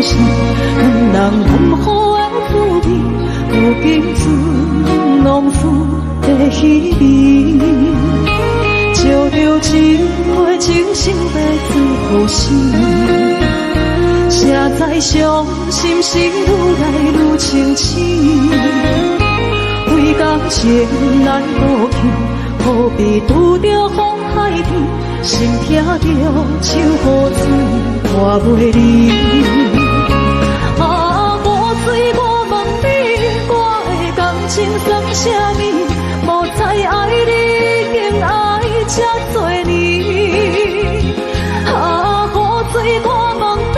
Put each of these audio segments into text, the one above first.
是两人难好的滋味，如今只拢输在稀微。借着一回真心要做好事，谁知伤心事愈来愈清醒。为感情来路去，何必拄着风海天？心痛着手雨水换袂离。啊，无水我问你，我的感情算啥物？无知爱你，竟爱这多年。啊，无水我问你，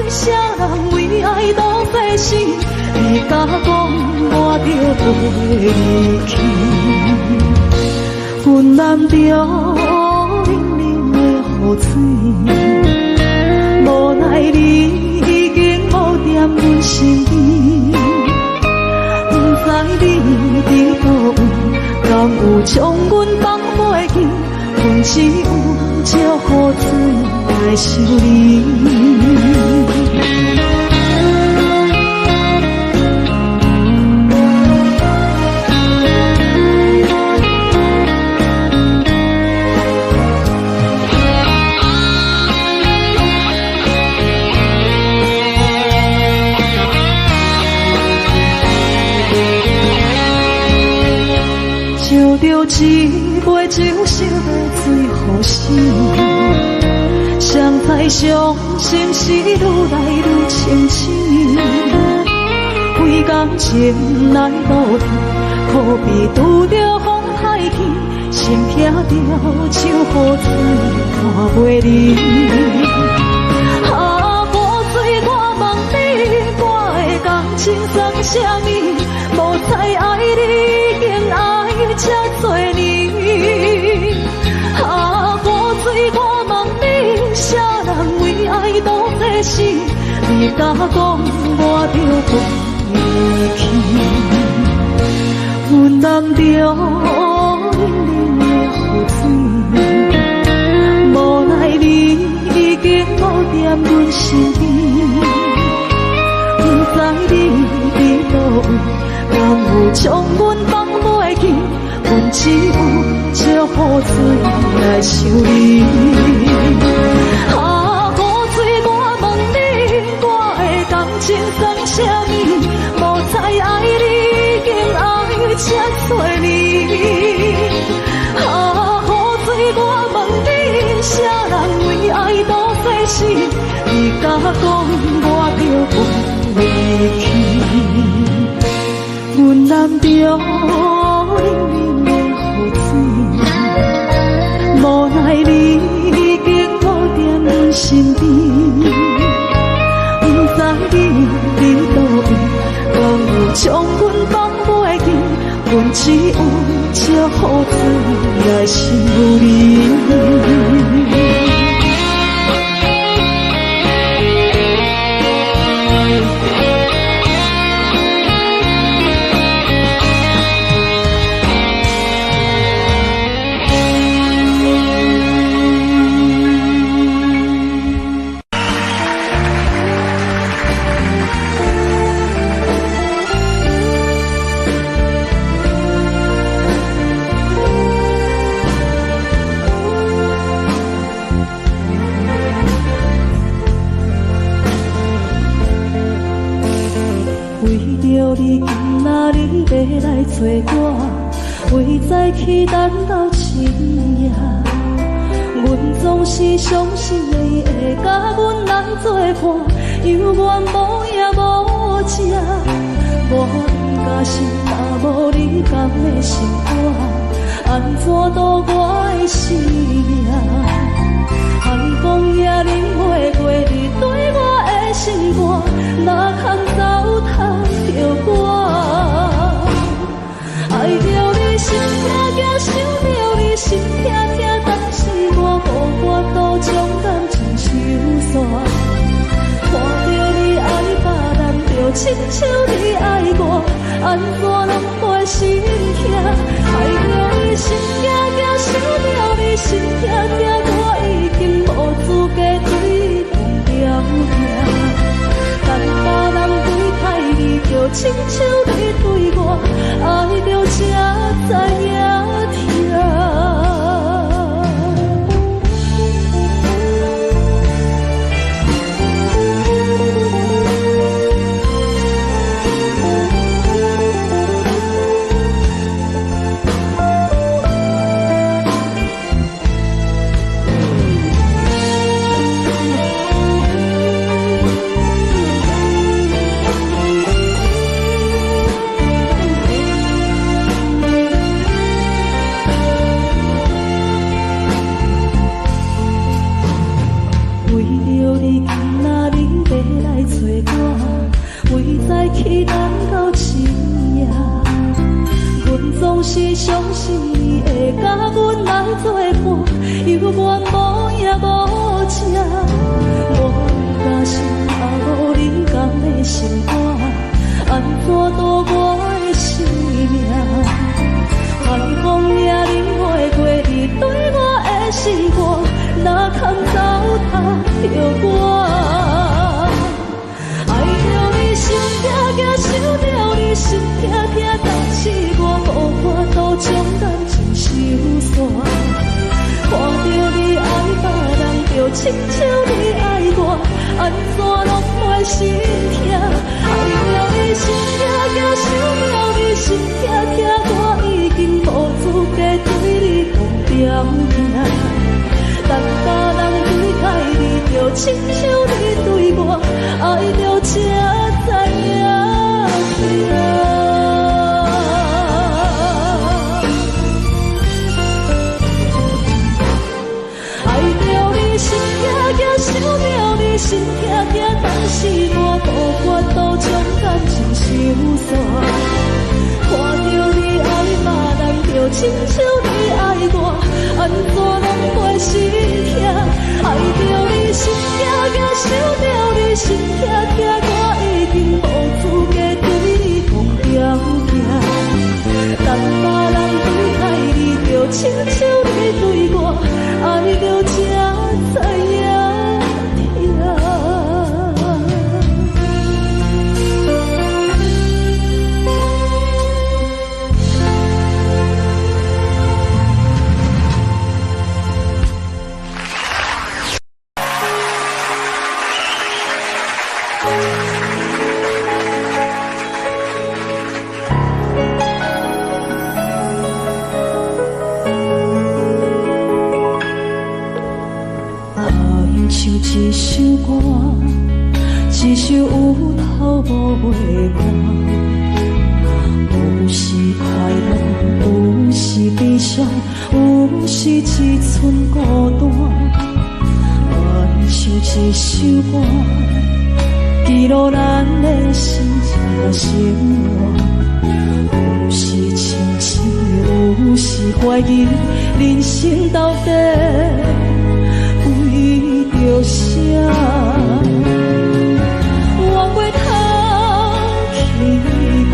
啥人为爱都费死？你甲讲我着陪你去，阮难着。雨水，无奈你已经无踮阮身边，不知你伫倒位，敢有将阮放袂记？阮只有借雨水来想你。一杯酒烧要醉好心，谁知伤心事愈来愈清醒。为感情来路去，何必拄着风海天？心痛着手雨水看袂离。啊，无水我问你，我的感情算啥物？无知爱你，竟爱这多年。啊，无水我问你，啥人为爱都费死？你甲讲我着陪你去，阮难着冷冷的雨水，无奈你已经无踮阮身边，不知你伫倒位，敢有将阮放袂记？阮只有借雨水来想你。啊，雨水我问你，我的感情算啥物？无知爱你，竟爱这多年。啊，雨水我问你，啥人为爱都费死？你甲讲我着陪你去，阮难着。无奈你已经无踮阮身边，不知你伫倒位，敢有将阮放袂记？阮只有借雨水来想你。做我，为再去等到深夜，阮总是相信你会甲阮来作伴，犹原无影无迹。我应该是若无你甘的心肝，安怎度我的生命？海风也淋袂过你对我的心肝，哪通糟蹋着我？爱着你心痛痛，想着你心痛痛，但是我无法度将感情收煞。看着你爱别人，就亲像你爱我，安怎拢袂心痛？爱着你心痛痛，想着你心痛痛，我已经无资格对去等到深夜。阮总是相信你会甲阮来作伴，犹原无影无迹。我甲心头冷感的心肝，安怎度我的生命？寒风也冷袂过你对我的示爱，哪堪糟蹋着我？爱着你心痛痛，想着你心痛痛，但是我无法度将感情收煞。看着你爱别人，就亲像你爱我，安怎拢袂心痛？爱着你心痛痛，想着你心痛痛，我已经无资格对你讲条件。但别人对待你，就亲像你对我，爱着才知影痛。爱着你心痛痛，想着你心痛痛，但是我无法度将感情收煞。看着你爱别人，就亲像你爱我，安怎拢袂心痛？爱着你心痛痛，想着你心痛痛，我已经无资格对你讲条件。但别人对待你，就亲像你对我，爱着才知影痛。一首歌，一首有头无尾歌，有时快乐，有时悲伤，有时一寸孤单。原唱一首歌，记录咱的心情生活，有时清醒，有时怀疑，人生到底着啥？往过头去看，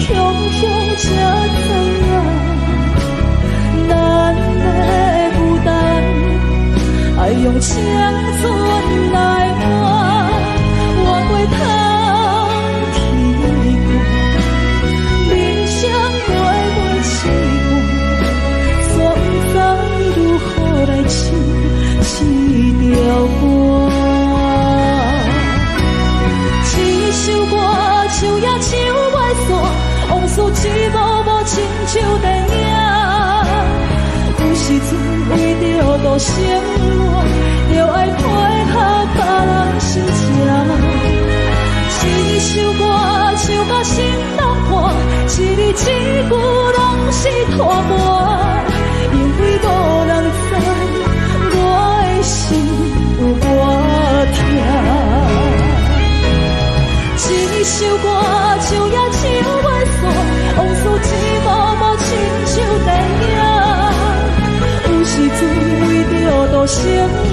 雄雄才知影，咱的负担爱用青春来换。往过头去看，人生过一半，煞不知如何来唱一条歌。一首歌唱也唱袂煞，往事一幕幕亲像电影。有时阵为着度生活，就爱配合别人心情。一首歌唱到心拢破，一字一句拢是拖磨，因为无人知心有多痛。一首歌唱也唱袂煞，往事一幕幕亲像电影。有时阵为着度生活，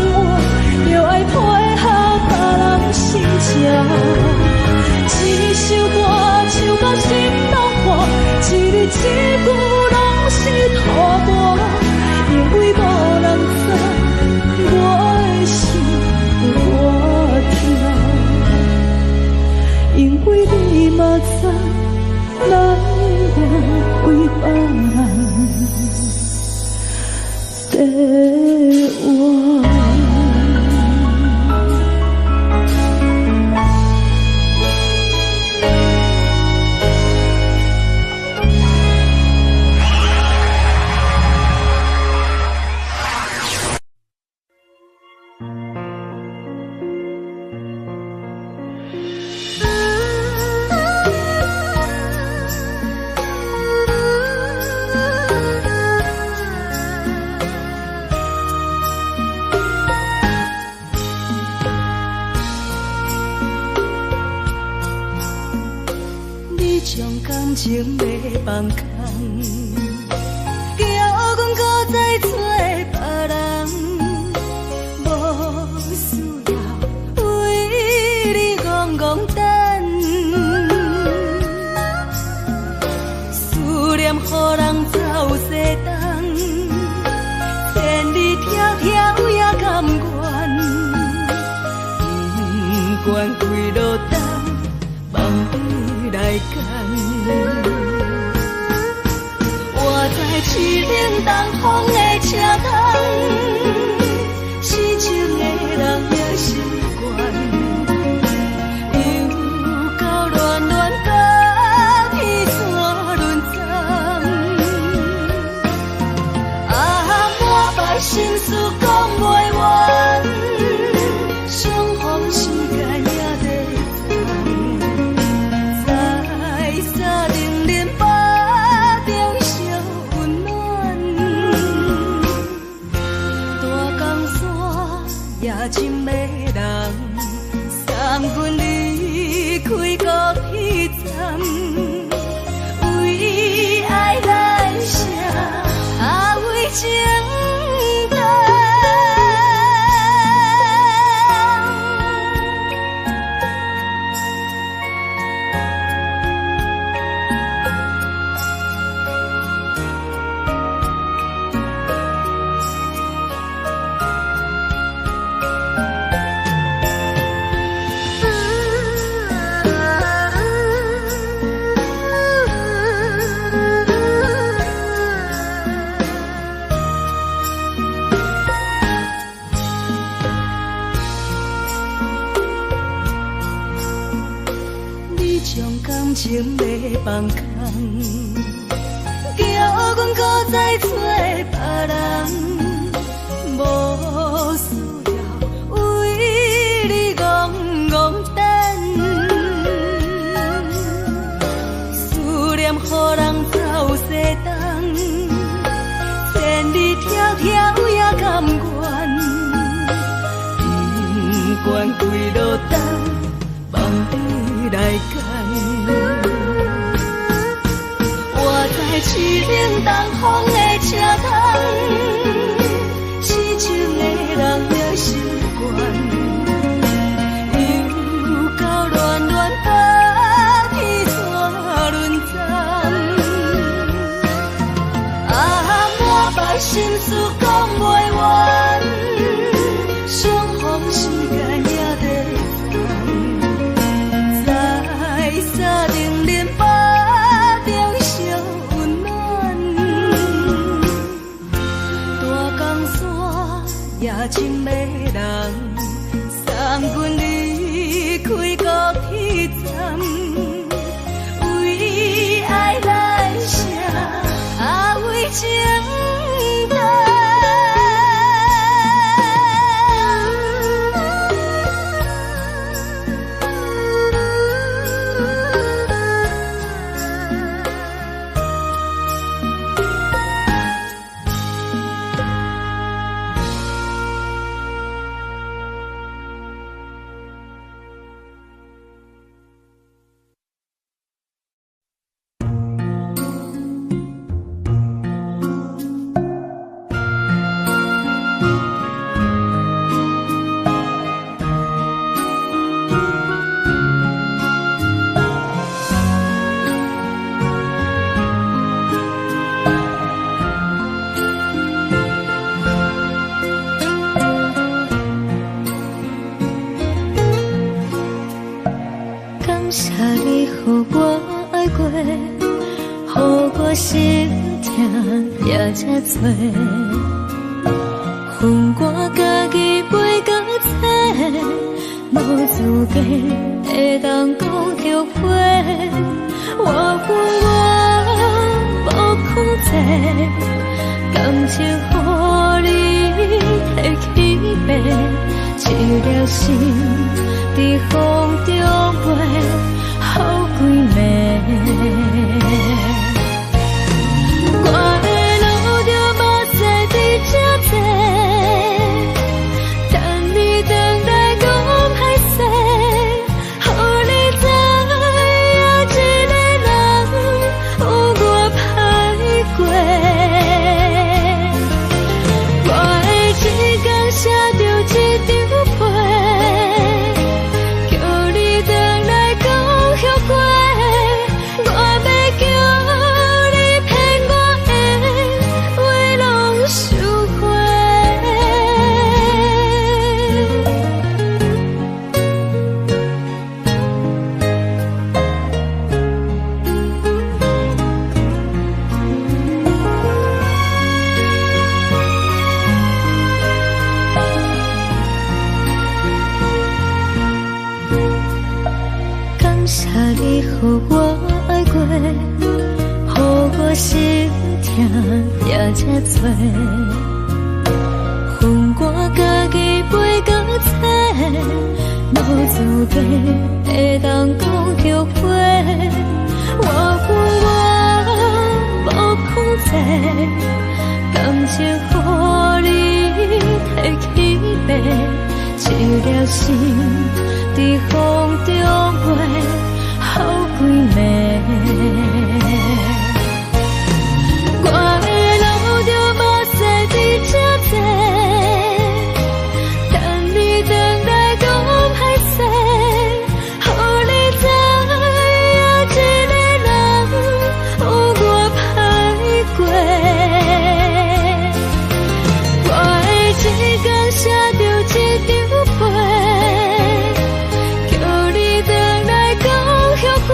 就爱配合别人心情。一首歌唱到心拢破，一字一句拢是拖磨，因为无人知我的心有多痛，因为你嘛知，咱愿为别人在活。将感情要放空，叫阮搁再找别人，无需要为你戆戆等，思念予人走西东，千里迢迢也甘愿，不管几落冬，梦比来干。我在痴冷东风的车窗，痴情的人也习惯，又到乱乱甲彼山论斩。满腹心事讲袂完，相逢时间也在等，在沙丁林巴中相温暖。大江山也真迷人，送阮离开高铁站，为爱来写为情。感情要放空，叫阮搁再找别人，无需要为你戆戆等，思念予人走西东，千里迢迢也甘愿，不管几落冬，梦比来干。我在痴冷东风的车窗，痴情的人也习惯，又到乱乱甲彼山论斩。满腹心事讲袂完，相逢时间也在等，在沙丁林巴中相温暖。大江山也真迷人，送阮离开高铁站，为爱来写为情等。心痛也这多，恨我家己袂到切，无资格会当讲后悔。我恨我无控制，感情予你摕起飞，一粒心伫风中飞，好几暝。予我爱过，予我心痛也这多。分我家己飞到这，无滋味会当讲后悔。我无风采，感情予你提起白，一粒心在风中飞，好几暝。我的路就目屎在这多，等你回来讲歹势，予你知影一个人有我歹过。我的一天写着一张被，叫你回来讲后悔。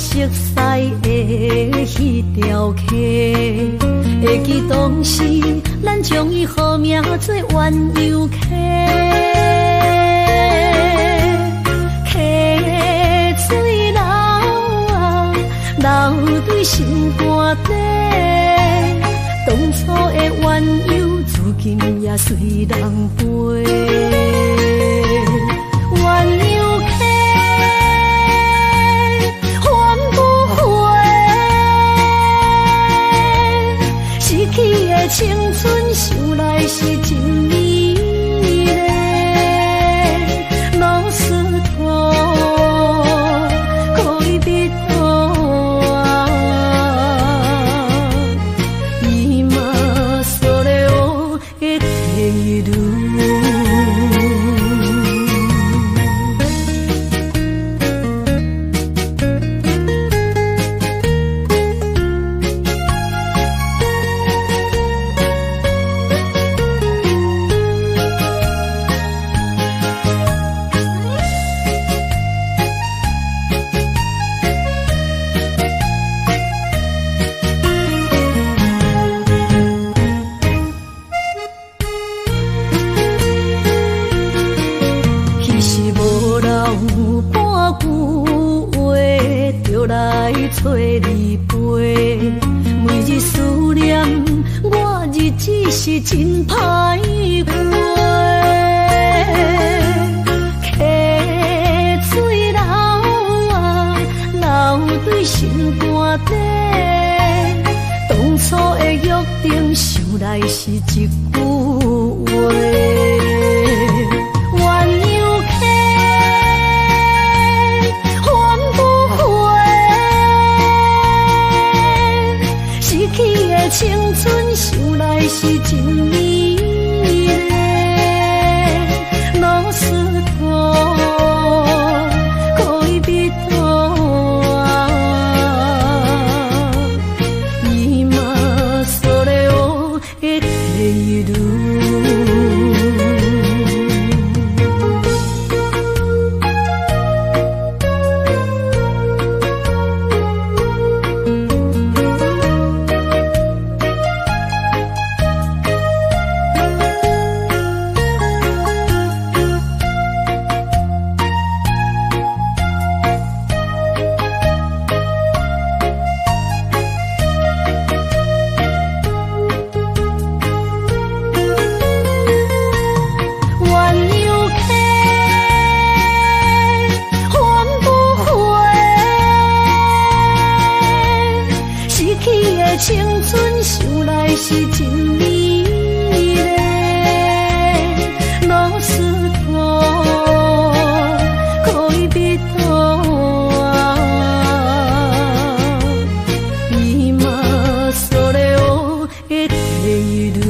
熟悉的迄条溪，会记当时咱将伊号名做鸳鸯溪。溪水流啊，流对心肝底，当初的鸳鸯，如今也随人飞。鸳鸯溪，翻不回，逝去的青春，想来是真美丽。老师徒，可以别多啊，伊嘛所了的体路。找你陪，每日思念，我日子是真歹过。溪水流啊，流对心肝底，当初的约定，想来是一句话。青春想来是真美丽，老师徒可以别多啊，伊嘛所了的体路。青春想来是真美丽，老师徒可以别多啊，伊嘛所了的体路。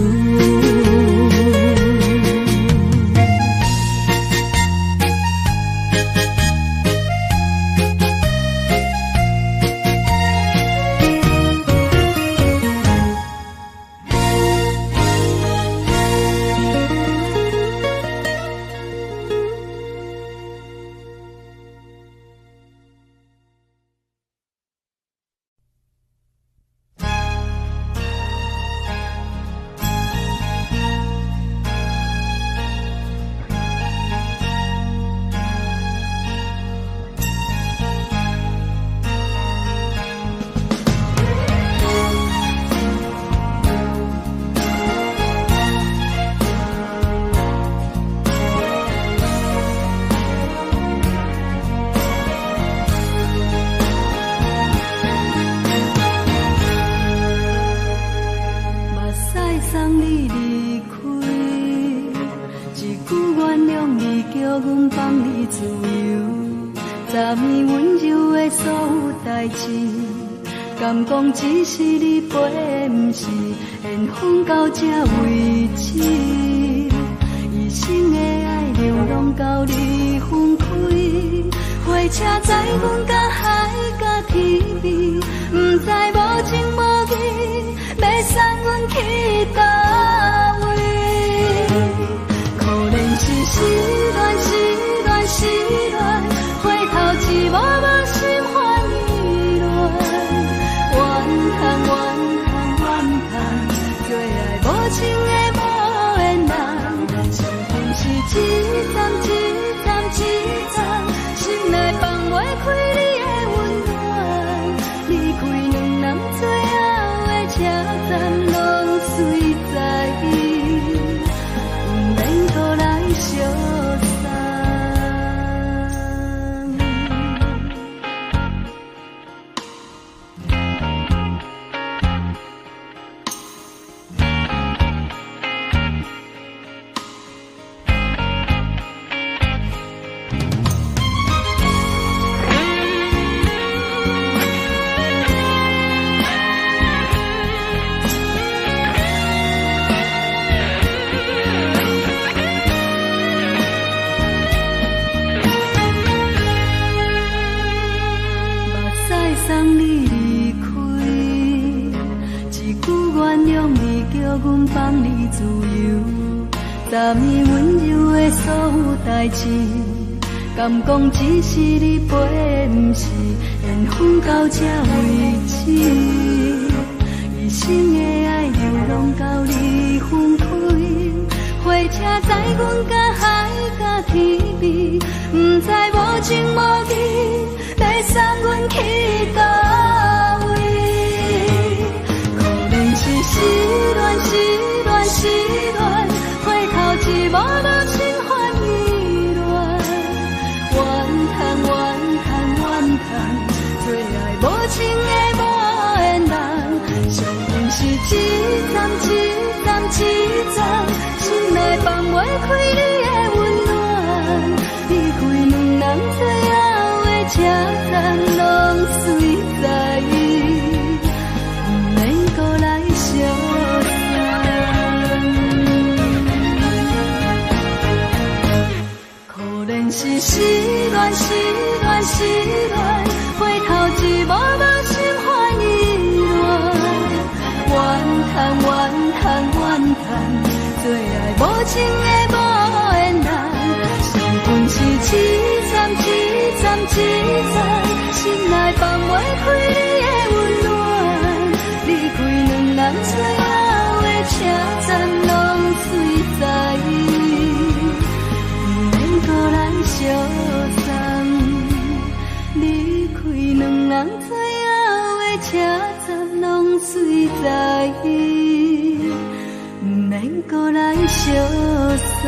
敢讲只是你陪，不是缘分到这为止。一生的爱流浪到你分开，火车载阮甲海甲天边，不知无情无义，要送阮去倒位？可能是失恋，回头一幕幕心欢意。送你离开，一句原谅你叫阮放你自由。昨暝温柔的所有代志，敢讲只是你陪，不是缘分到这为止。一生的爱流浪到你分开，火车载阮甲海甲天边，不知无情无义，要送阮去倒位？可能是失恋，失恋，失恋，回头一幕幕心烦意乱，怨叹，怨叹，怨叹，最爱无情的无缘人，上阮是一站一站一站，心内放袂开你的温暖，离开两人最后的车站，拢随在，不免搁来相送。可能是失恋，失恋，失恋，回头一幕幕心烦意乱，怨叹，怨叹，怨叹，最爱无情的无缘人，上阮是一站一站一站，心内放袂开你的温暖，离开两人最后的车站，拢随在，不免搁来相送。离开两人最后的车站，拢随在，不免搁来相送。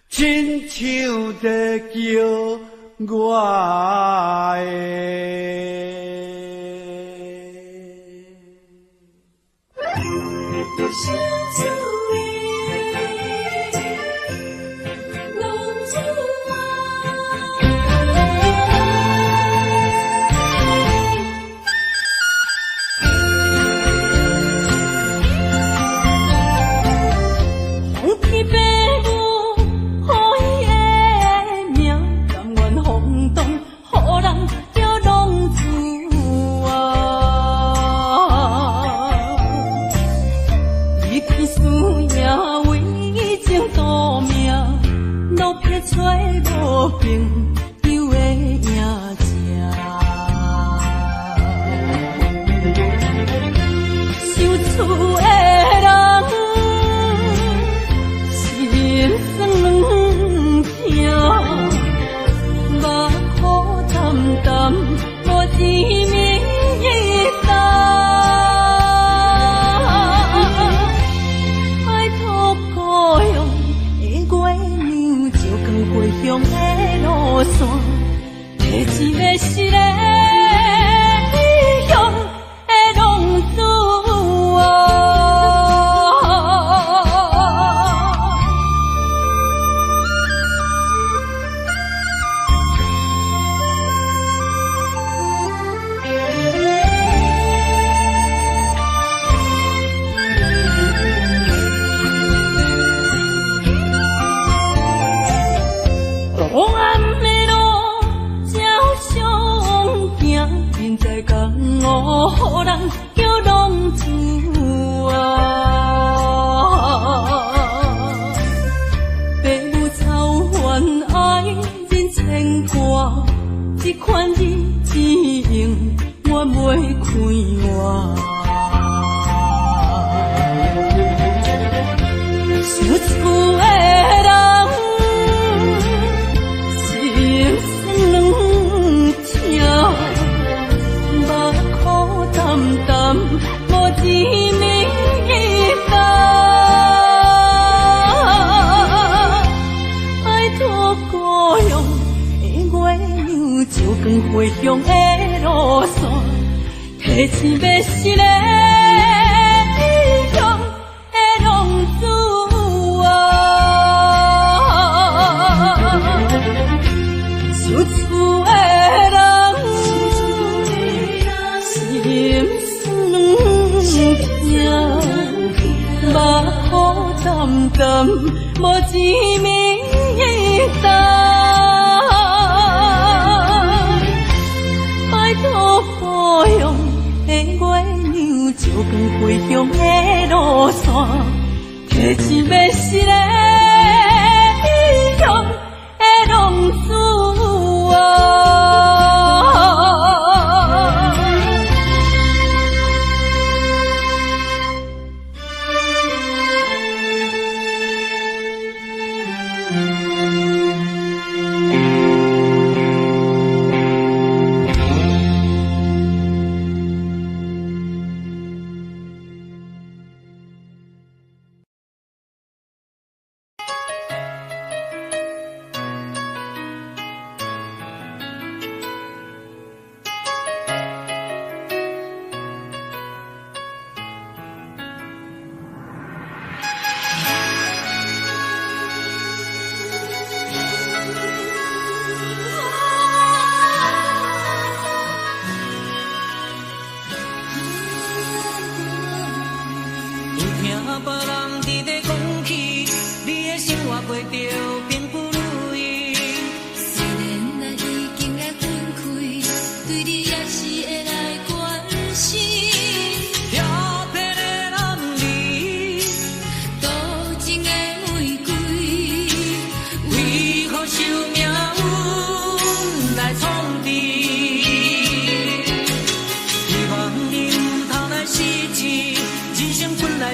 亲像在叫我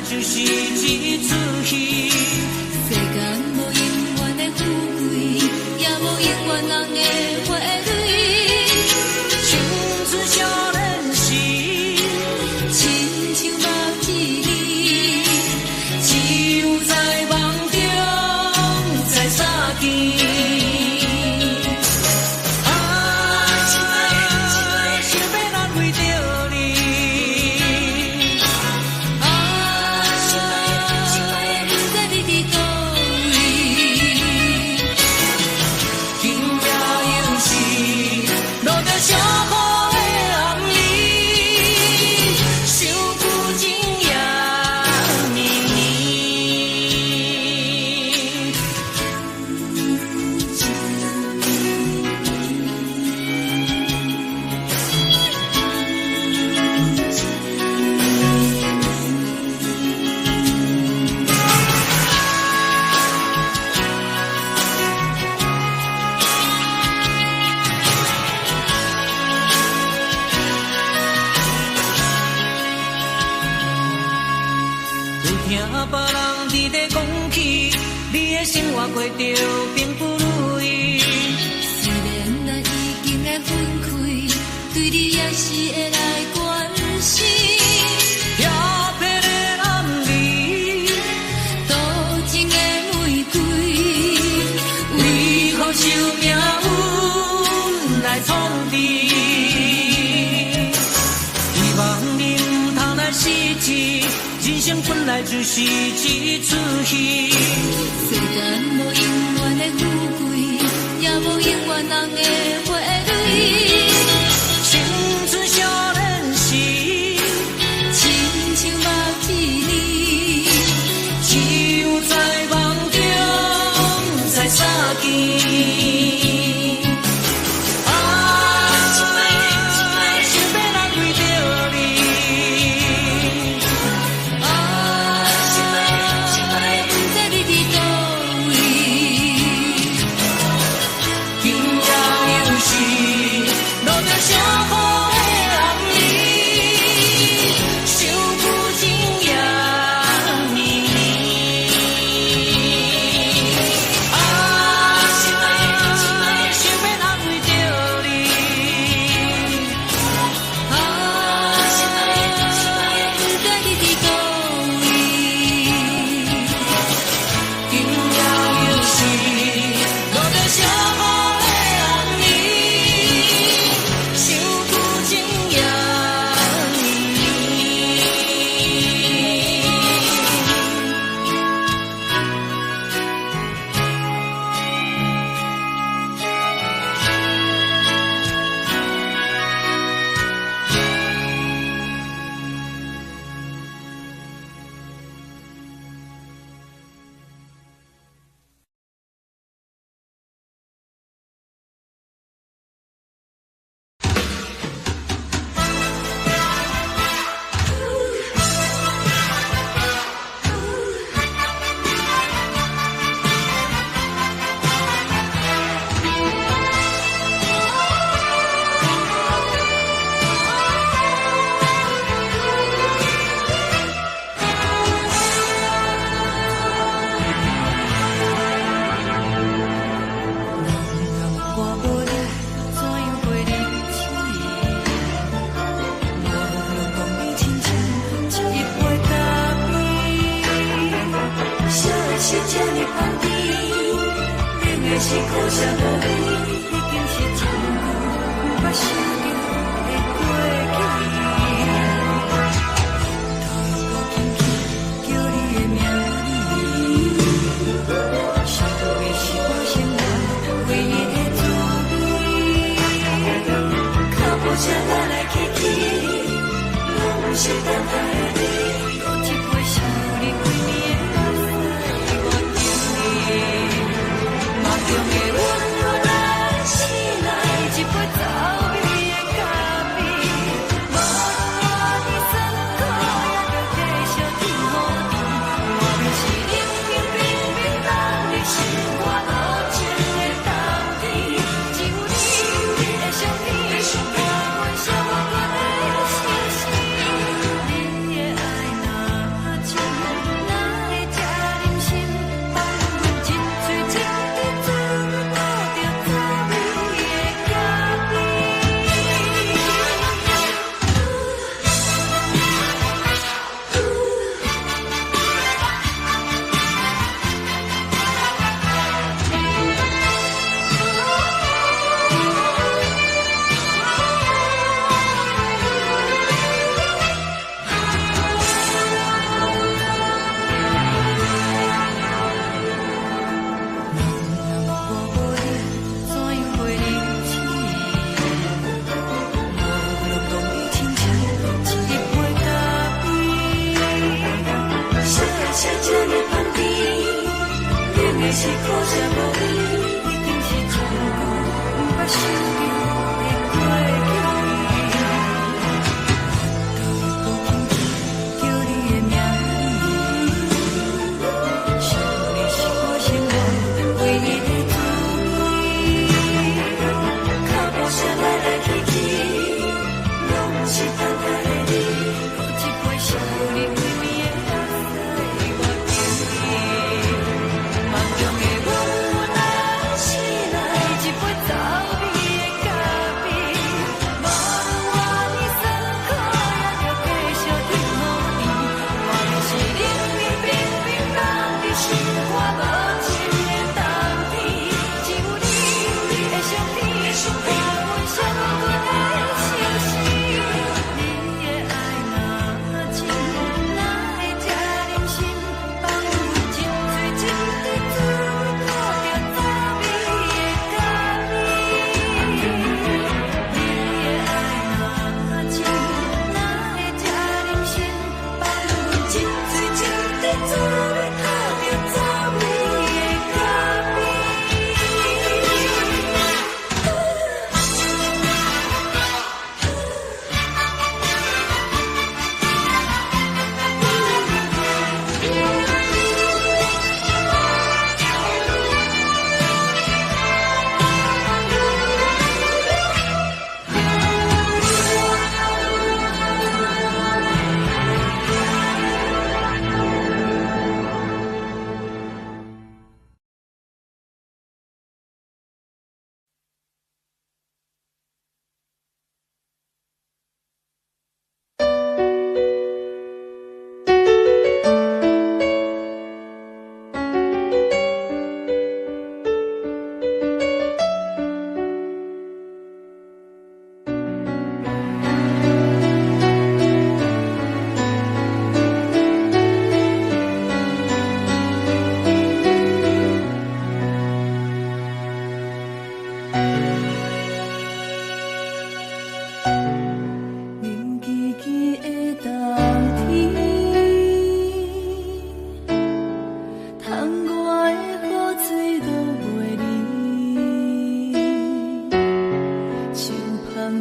就是一出戏。世间无永远的富贵，也无永远人的花蕊。青春少年时，亲像过着并不如意。虽然咱已经会分开，对你也是会来关心。漂泊的男儿，多情的玫瑰，为何受命运来创治？希望你唔通来失志，人生本来就是一出戏。世间无永远的富贵，也无永远人的花蕊。青春少年时，亲像目睭里，只有在梦中才相见。梦中的我。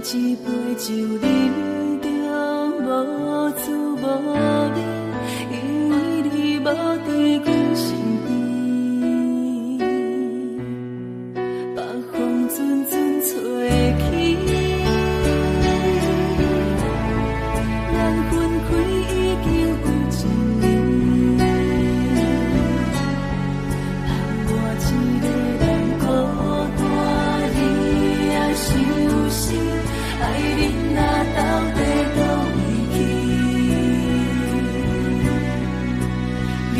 一杯酒饮着无滋无味，因为你无伫阮身边，北风阵阵吹起，咱分开已经有一年，盼我一个人孤单，你也伤心，爱恁若到底倒位去？你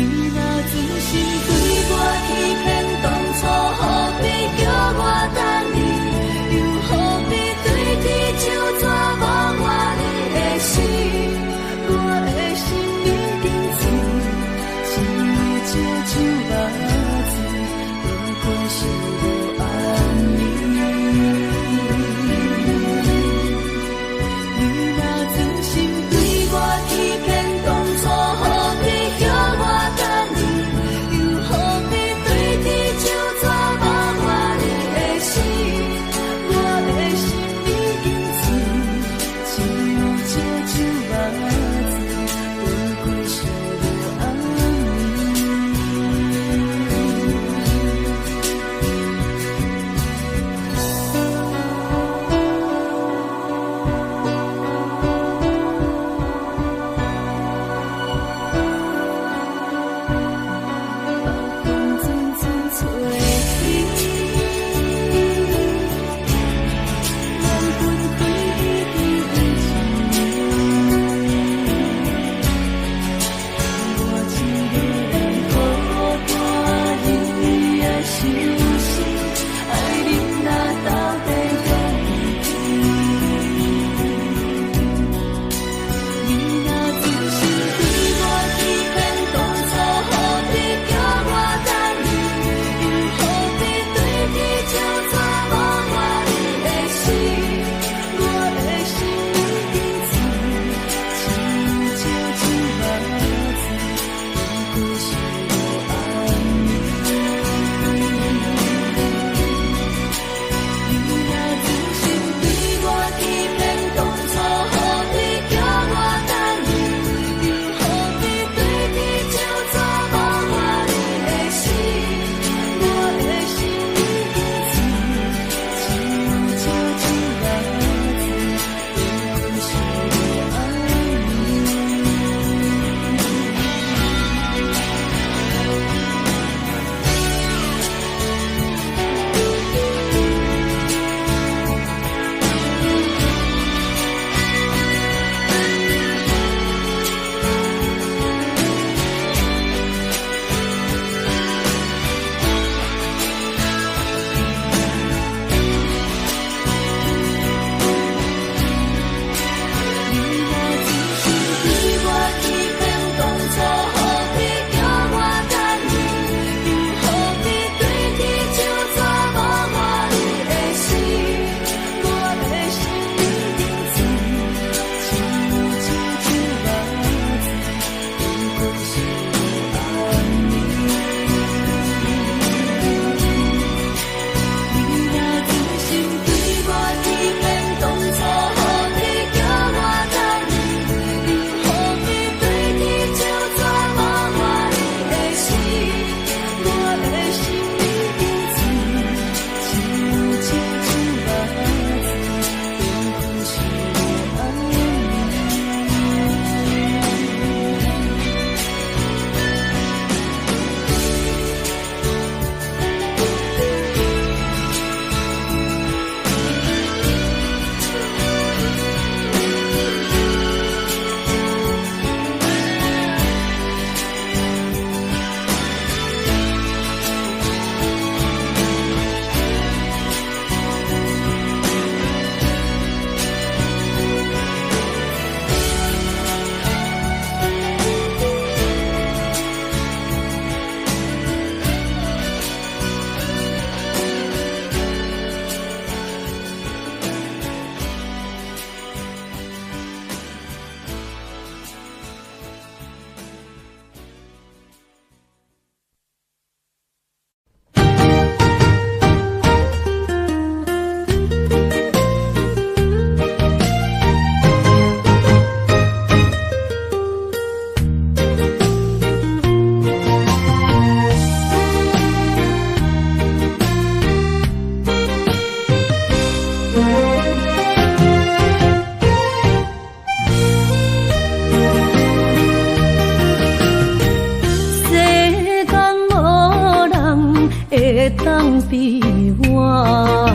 比我，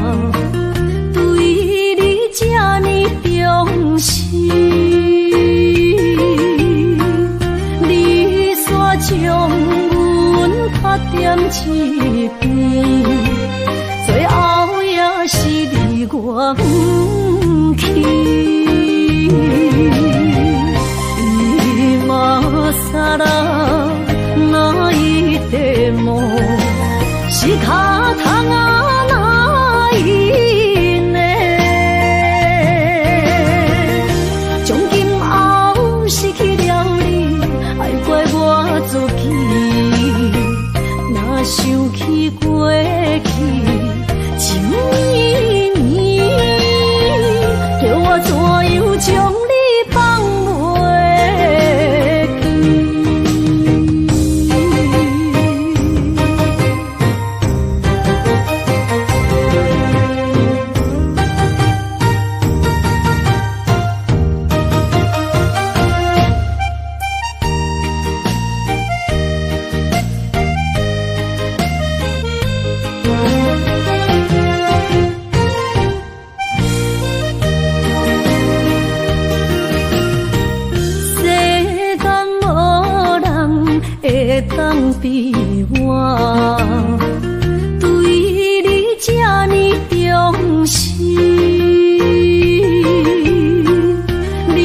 对你这呢重视，你煞将阮拍点一边，最后也是你我不去。今ら泣いても仕方がないね。从今后失去了你，爱怪我自己。若想起过去，像年年，叫我怎样将你放袂？当比我，对你这呢重视，你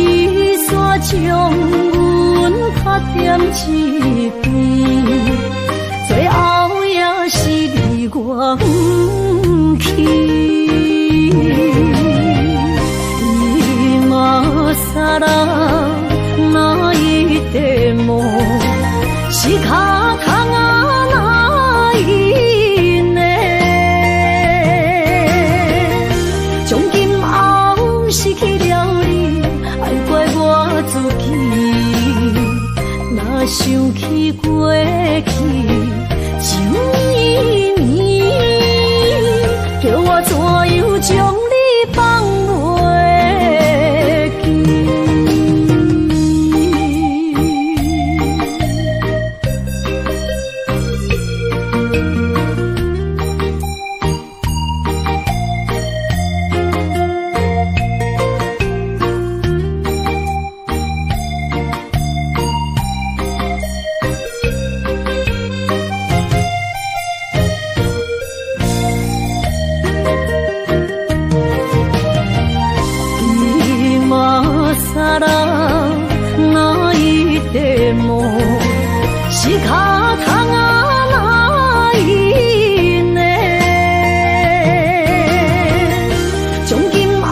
煞将阮拍点一边，最后也是你我不去。今ら泣いても仕方がないね。从今后失去了你，爱怪我自己。若想起过去，像年年，叫我怎样将你放袂记？仕方がないね。从今后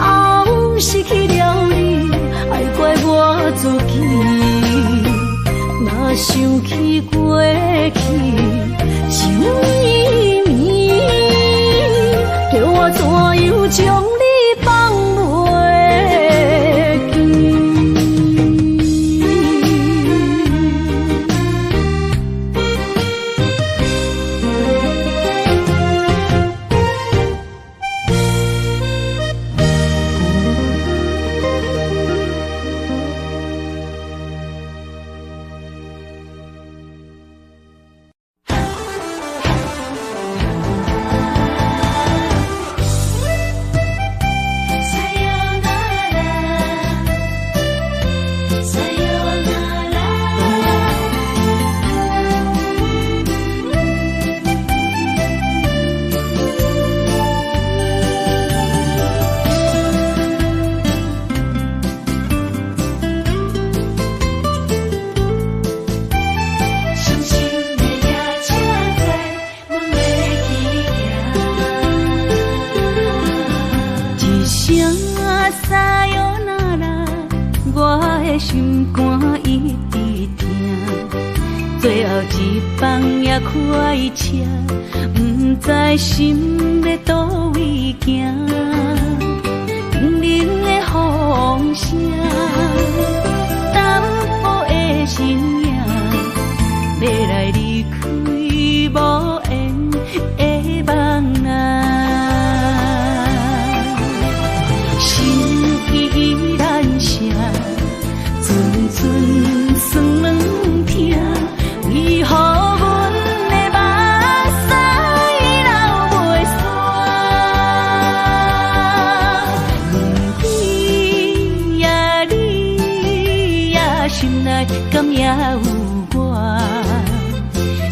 失去了你，爱怪我自己。若想起过去，像年年，叫我怎样将你放袂记？心肝一直疼，最后一放也开车，不知心要倒位行。冷冷的风声，淡薄的身影，要来离开无缘的梦啊，心依然声。寸寸酸软疼，为何阮的目屎流袂有我，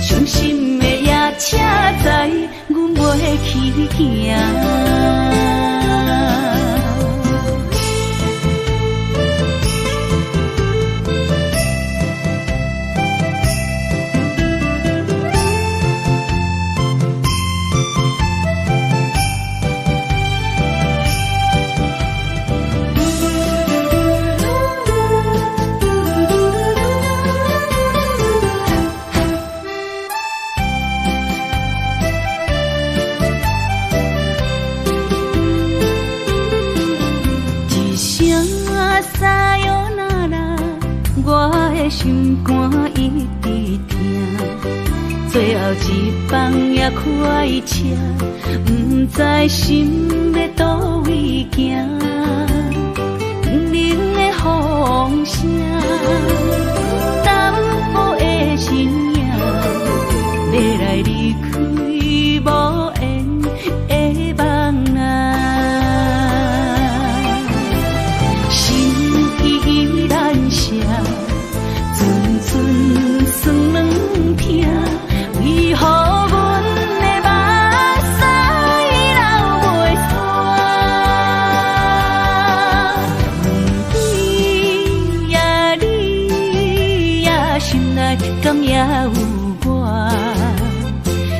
伤心的也车载，阮袂去行。心肝一直疼，最后一放也开车，不知心要倒位行。冷冷的风声，淡薄的身影，要来离开无缘的梦啊。心依然舍。酸软疼，为何阮的目屎流袂煞？问你呀，心内敢也有我？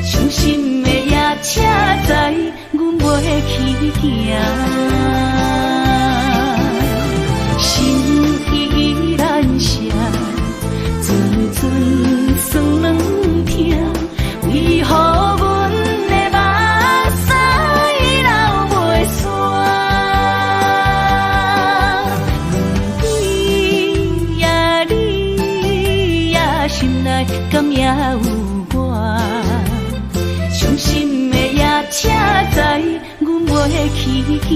伤心的夜车载，阮袂去行。心依然舍。酸软疼，为何阮的目屎流袂煞？问你呀，心内敢也有我？伤心的夜车载，阮袂去行。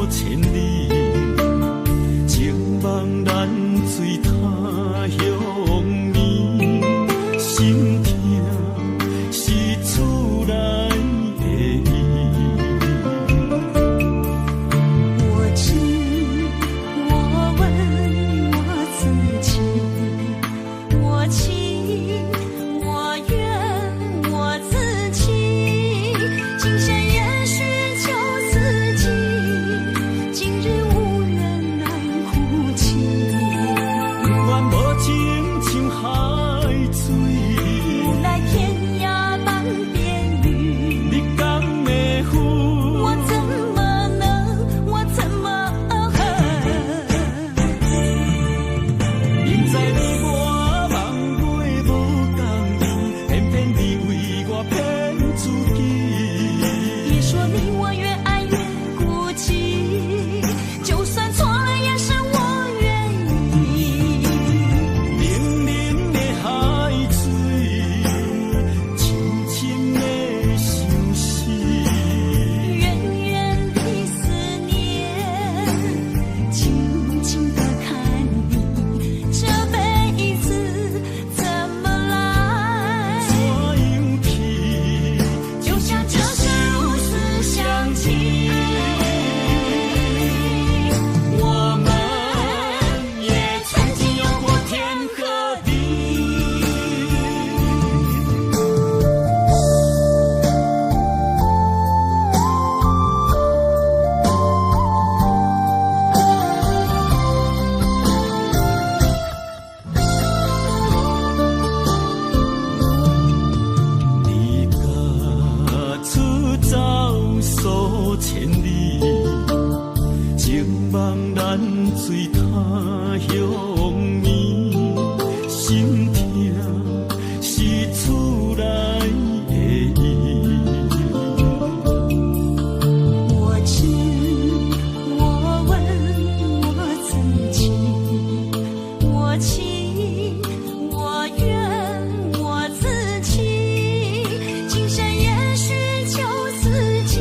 千里，情梦难醉他乡眠，心痛是厝内的伊。我知，我问我自己，我情我愿我自己，今生也许就自己，今日无人难哭泣。不愿无情像海水，无奈天涯半边雨，你敢会负？我怎么能，我怎么明知你我梦袂无共你，偏偏你为我骗自己。别说你我越爱越孤寂，就算错了也是我愿意。冷冷的海水，深深的相思。远远的思念，静静地看你，这辈子怎么来？怎样去？就像这是如此相近，我们也曾经有过天和地。离家出走数千里，情梦难醉他乡眠，心痛是厝内的伊。我知，我问我自己，我情我愿我自己，今生也许就自己，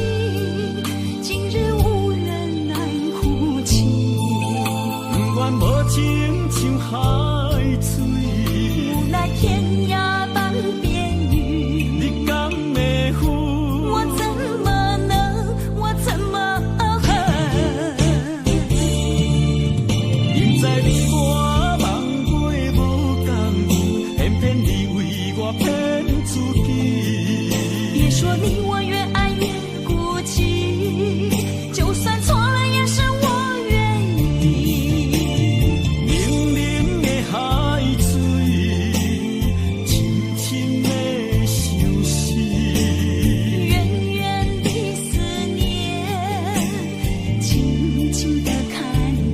今日无人难哭泣。不愿无情像海水，无奈天涯半边雨，你敢会负？我怎么能，我怎么明知你我梦袂无共你，偏偏你为我骗自己。别说你我越爱越孤寂，就算错了也是我愿意。冷冷的海水，深深的相思。远远的思念，静静地看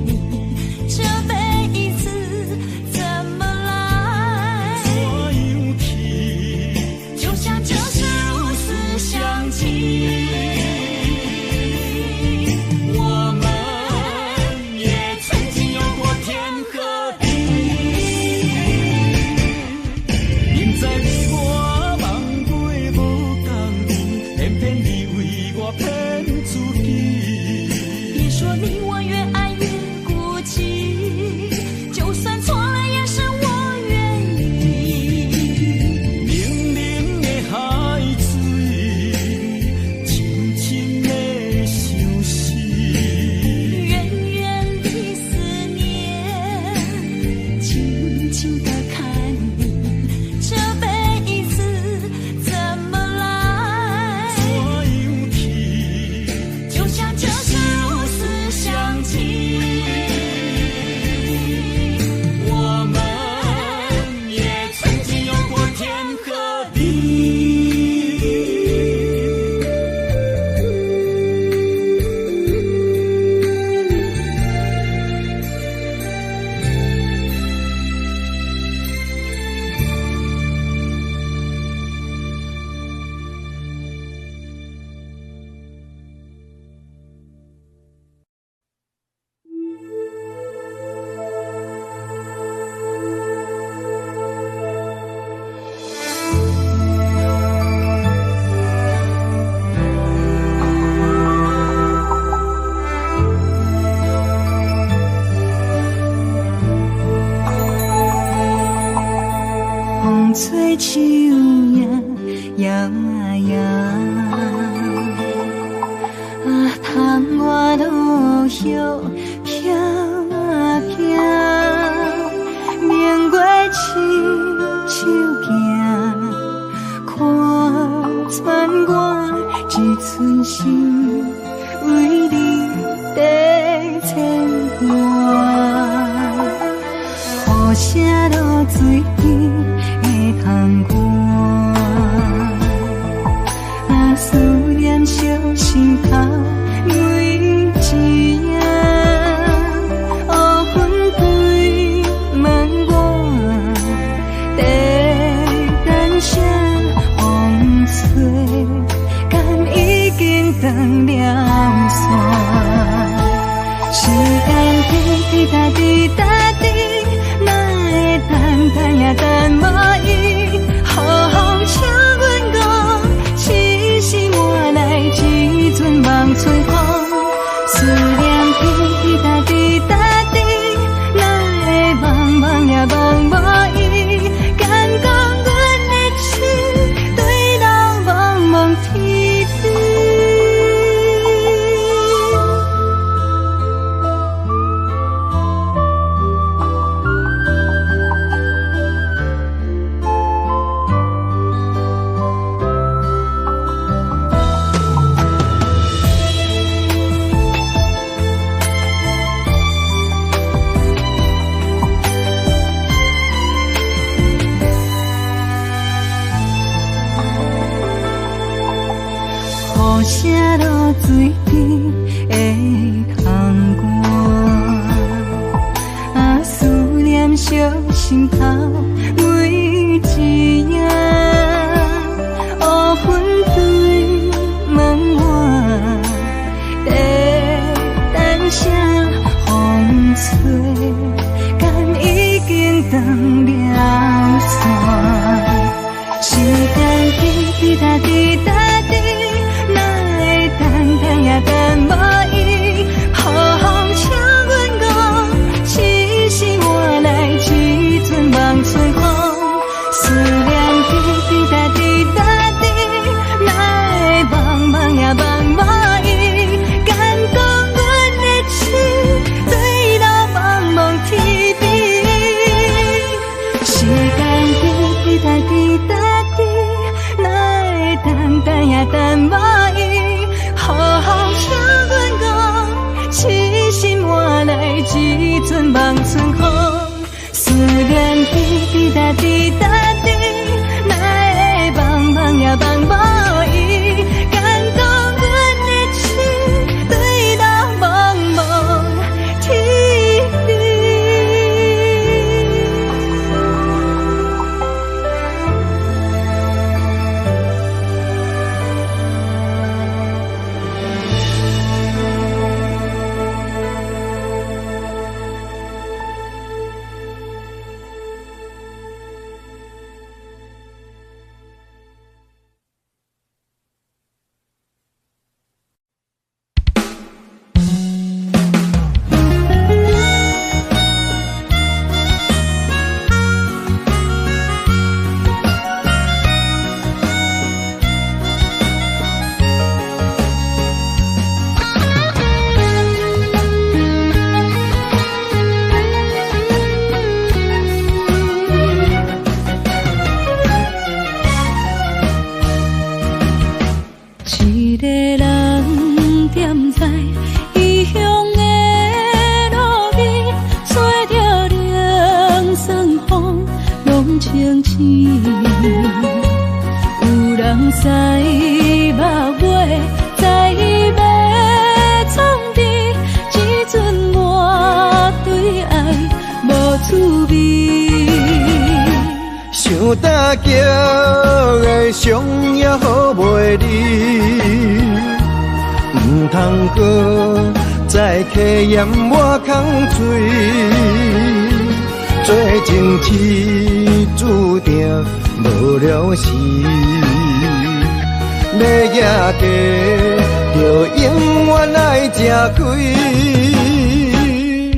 你，这辈子怎么来？怎样去？就像这是如此相近，我们也曾经有过天和地。明知你我梦袂无共你，偏偏你为我骗自己。别说你我越爱越孤寂，就算错了也是我愿意。冷冷的海水，深深的相思。远远的思念，静静地看你，这辈子怎么来？怎样去？手摇摇啊，窗外落叶飘飘，明月亲手行，看穿我一寸心，为你在牵挂，雨声落水边的窗外，啊，思念烧心头每一夜，乌云对问我，在等啥风吹，敢已经断了线。时间滴答滴答滴，哪会等也等无伊？好风请阮讲，痴心换来一阵梦吹风。思念滴答滴答滴，哪会茫茫也茫无伊？敢讲阮的情对人茫茫天边。雨声落水边的窗外，啊，思念烧心头每一夜，乌云对问我，在等啥风吹，敢已经断了线。时间滴答滴答滴，等也等无伊，好风请阮讲，痴心换来一阵梦吹风。思念滴滴答滴答滴，哪会茫茫也茫无伊？敢讲阮的情对人茫茫天边。时间滴滴答滴答滴，哪会等也等无伊？好风请阮讲，痴心换来一阵梦春风。思念滴滴答滴答滴，哪会茫茫也茫无伊？敢讲阮的情对人茫茫天边。想搭桥的伤也好袂离，唔通搁再客嫌我空嘴。做情痴注定无了时，要举家就永远爱吃亏。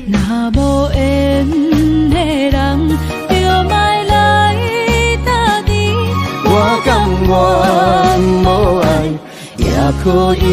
若无缘的人，就莫来搭敌。可以。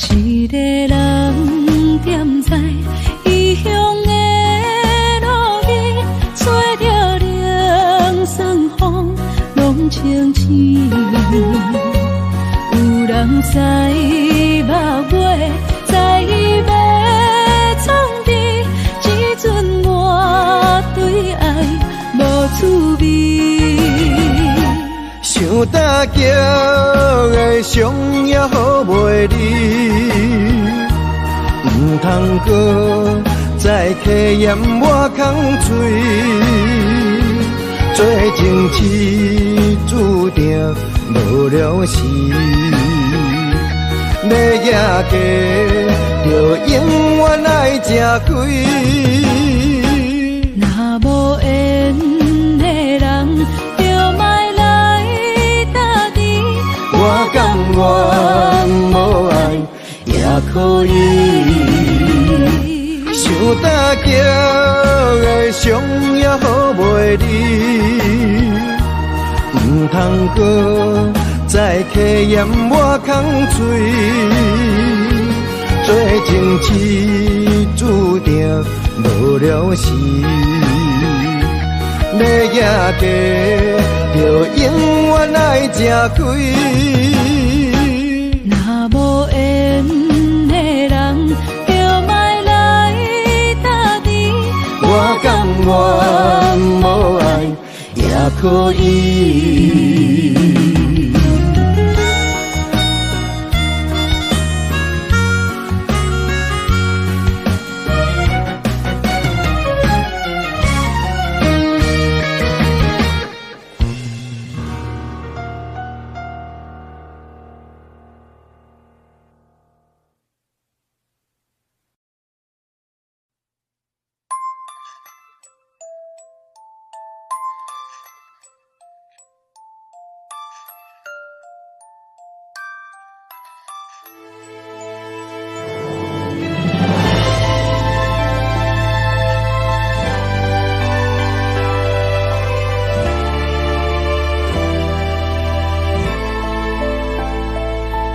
一个人踮在异乡的路边，吹着凉爽风，拢清醒。有人知目尾，知要创治，只准我对爱无滋味。想搭桥的伤也好袂离，唔通搁再客嫌我空嘴，做情痴注定无了时。要夜嫁，就永远爱吃亏。若无缘的人，就莫来打滴。我甘愿无爱也可以。想搭桥的伤也好袂离，唔通搁再客嫌我空嘴，做情痴注定无了时。要夜嫁，就永远爱吃亏。若无缘的人，就莫来打滴。我甘愿无爱也可以。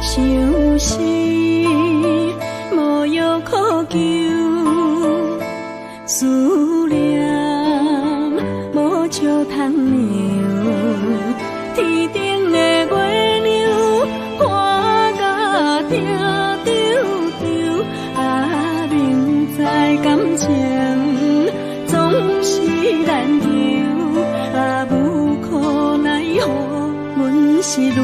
想是无药可救，思念无笑通描。天顶的月亮看甲定丢丢，啊，明知感情总是难求，啊，无可奈何，阮是愈流。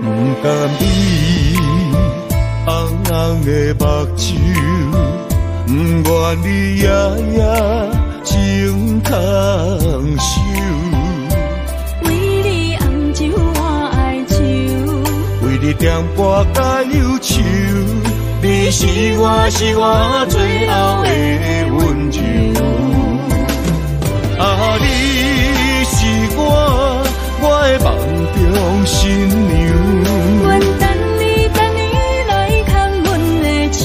不甘伊红红的目睭，不愿你夜夜情空守。为你红酒换哀愁，为你点拨甲忧愁，你是我最后的温柔。啊，你是我的梦中新娘。阮等你来牵阮的手，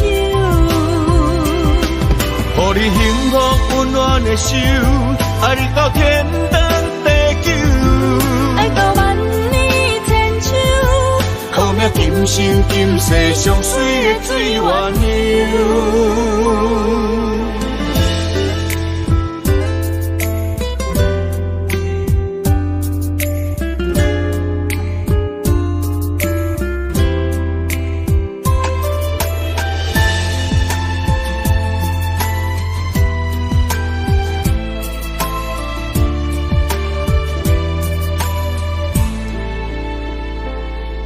予你幸福温暖的手，爱你到天长地久，爱到万年千秋，好命今生今世上水的水鸳鸯。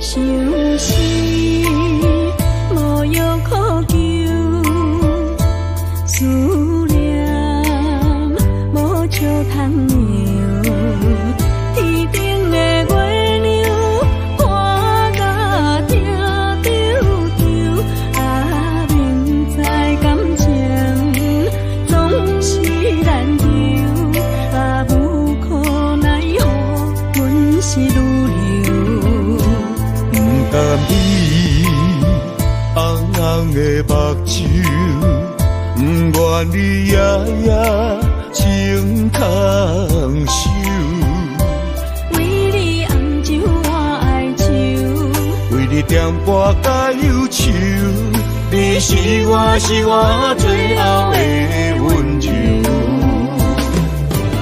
想是无药可救，思念无笑通描。天顶的月亮看甲定丢丢，啊，明知感情总点半甲忧愁，你是我最后的温柔。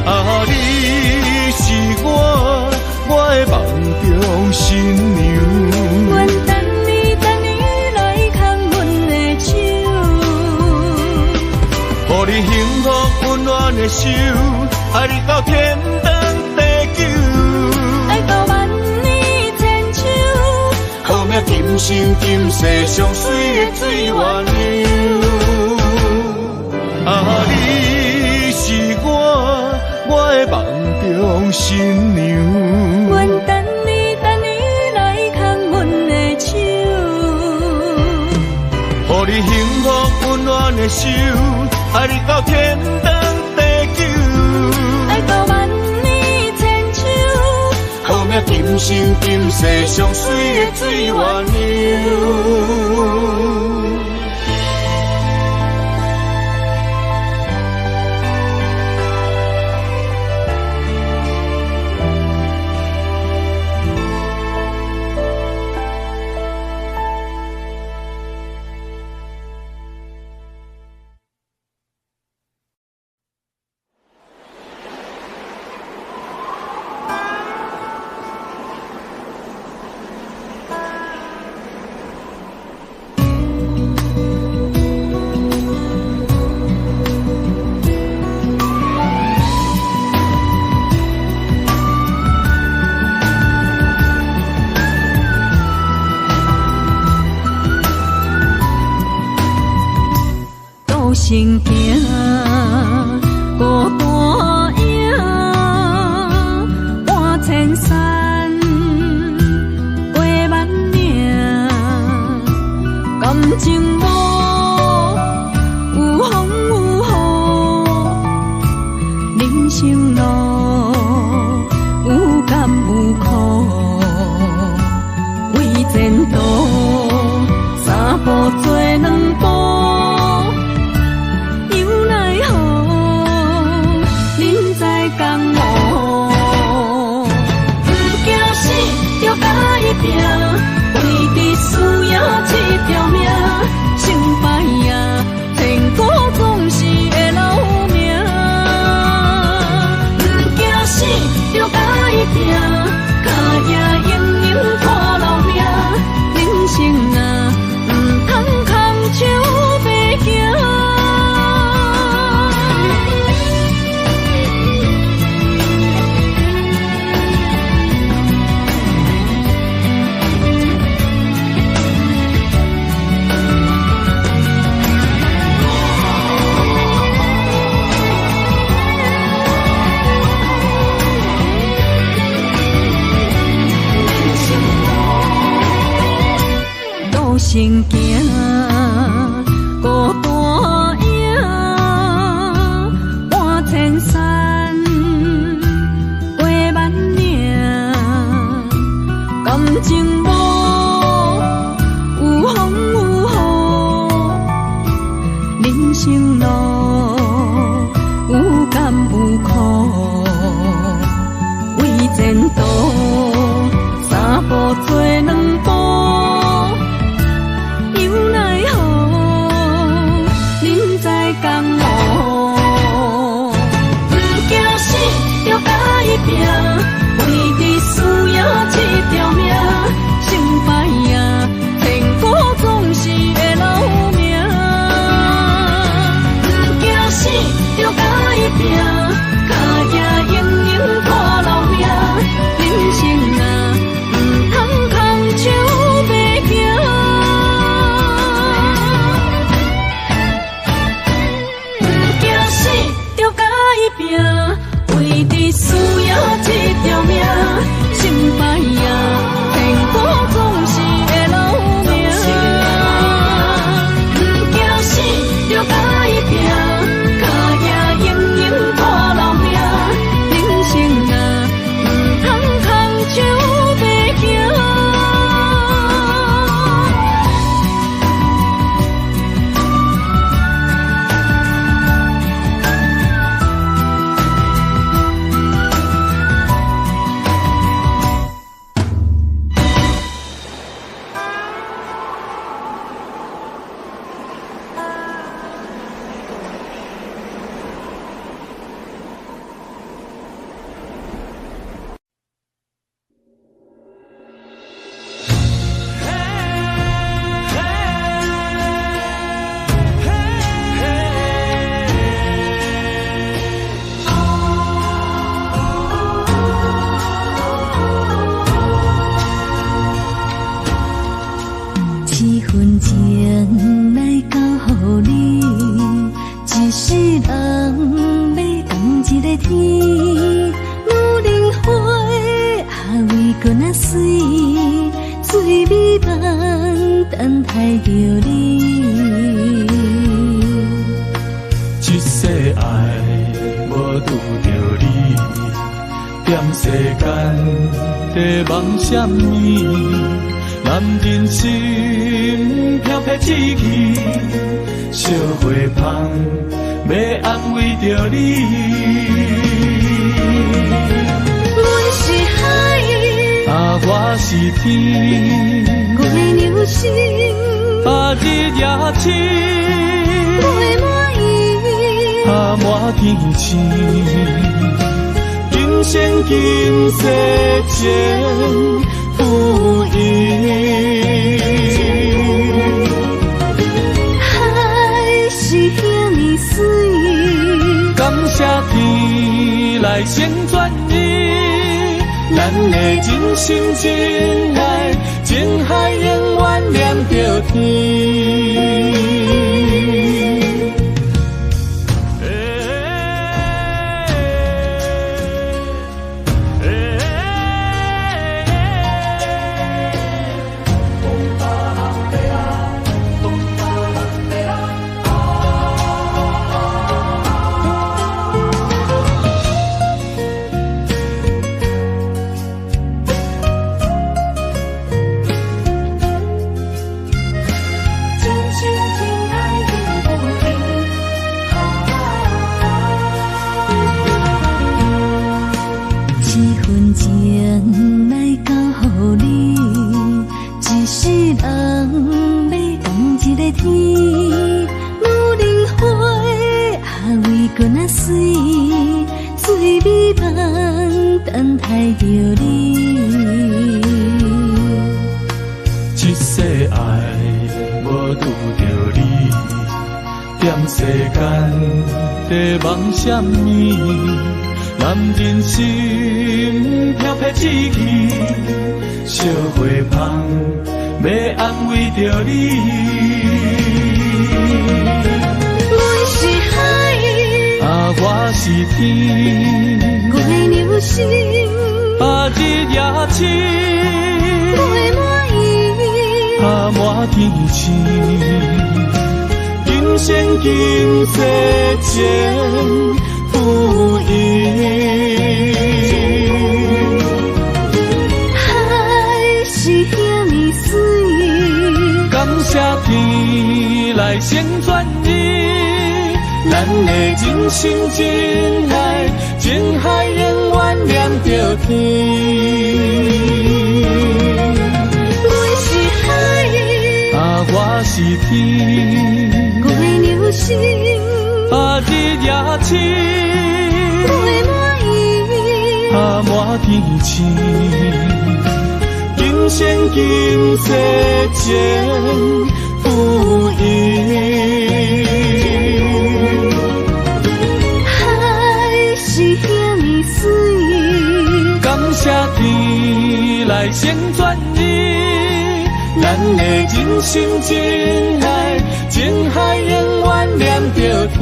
啊，你是我的梦中新娘。阮等你来牵阮的手，予你幸福温暖的手，爱你到天长地久。爱到万年千秋，好命今生今世上水的水源流。啊，你是我的梦中新娘。阮等你来牵阮的手，予你幸福温暖的手，爱你到天长地久。爱到万年千秋，好命今生今世上水的水源流。成行孤单影，半千山，过万岭，感情无有风有雨，人生路有甘有苦，为前途三步做两步。为你输赢一条命，成败也天高总是会留名。不惊死，就甲伊拼，脚也硬硬拖老命。人生啊，唔通空手白行。成行孤单影，半千山，过万岭，感情无有风有雨，人生路有甘有苦，为前途三步做两步。为你输赢一条命，成败也天高总是会留名。不惊死，就甲伊拼，脚也硬硬拖老命。人生啊，唔通空手白行。不惊死，就甲伊拼。为你输赢一条命，成败也天高总是会留名。不惊死，就甲伊拼，脚也硬硬拖老命。人生啊，唔通空手白行。天，女人花啊为搁那水，水美梦等待着你。一世爱无拄着你，踮世间在梦什么？男人心飘撇志气，小花香要安慰着你。阮是海，啊，我是天，我的牛心啊，日夜深，袂满意，啊，满天星，今生今世前不移。海是遐尼水，感谢天来成全你，咱的真心真爱，情海永远念着天。等待着你，一世爱无拄着你，踮世间在梦什么？男人心飘撇志气，小花香要安慰着你。阮是海，啊，我是天，我的牛心啊，日夜深，袂满意，啊，满天星，今生今世前不移。海是遐尼水，感谢天来成全你，咱的真心真爱，情海永远念着天。阮是海，啊，我是天，我的牛心啊，日夜深，袂满意，啊，满天星，今生今世前不移。海是遐尼水，感谢天来成全你，咱的真心真爱，情海永远念着天。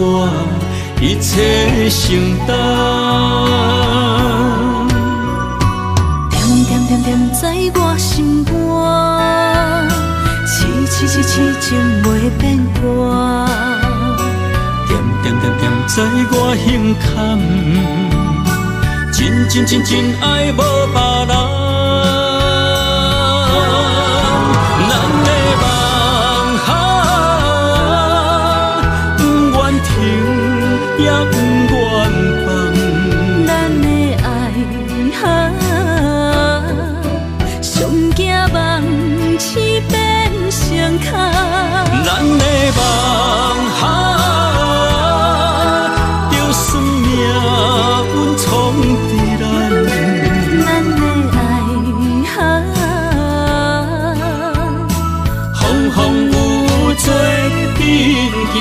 我一切承担。点点点点在我心肝，痴情袂变卦。点点点点在我胸坎，真爱无别人。咱的梦想，不愿停，也不愿放。咱的爱上惊梦痴变成空。咱的梦想，就算命运冲伫咱。咱的爱风风雨做阵行。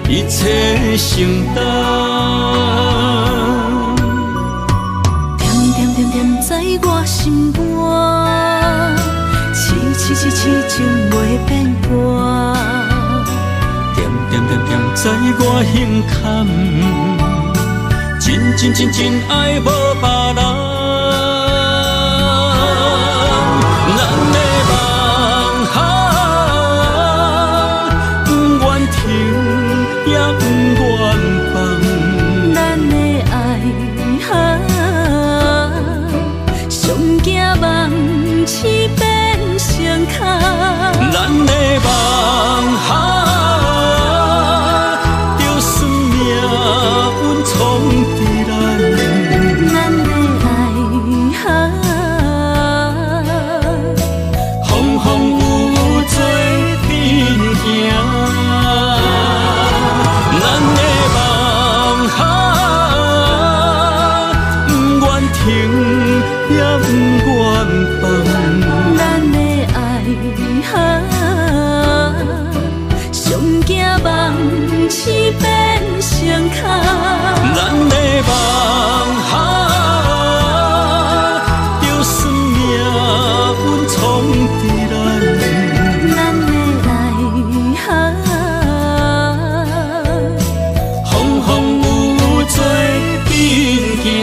一切承担，点点点点在我心肝，痴情袂变卦。点点点点在我胸坎，真爱无别人。咱的梦想，不愿停，也不愿放。咱的爱上惊梦痴变成空。咱的梦想，就算命运冲伫咱。咱的爱风风雨雨做阵行。咱的梦想，不愿停，也不愿放。咱的爱上惊梦痴变成空。咱的梦想，就算命运冲伫咱。咱的爱风风雨雨做阵行。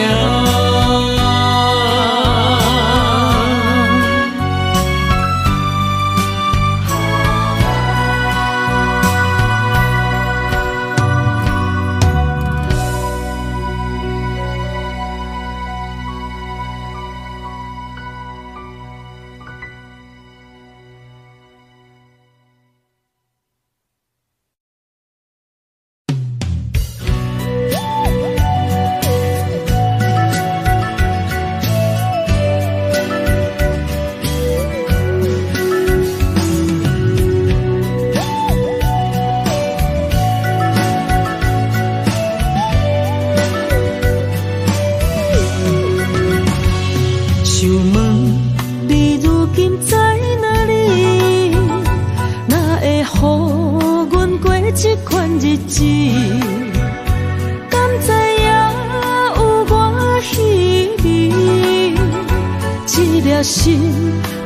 心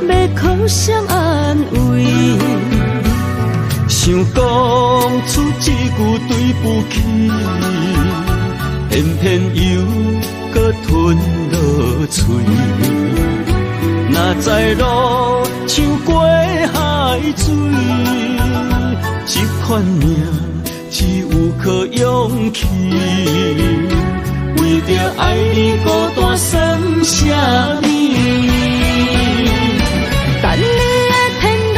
要靠谁安慰？想讲出一句对不起，偏偏又搁吞落嘴。若知路像过海水，这款命只有靠勇气。为着爱你孤单算什么？等你的天涯，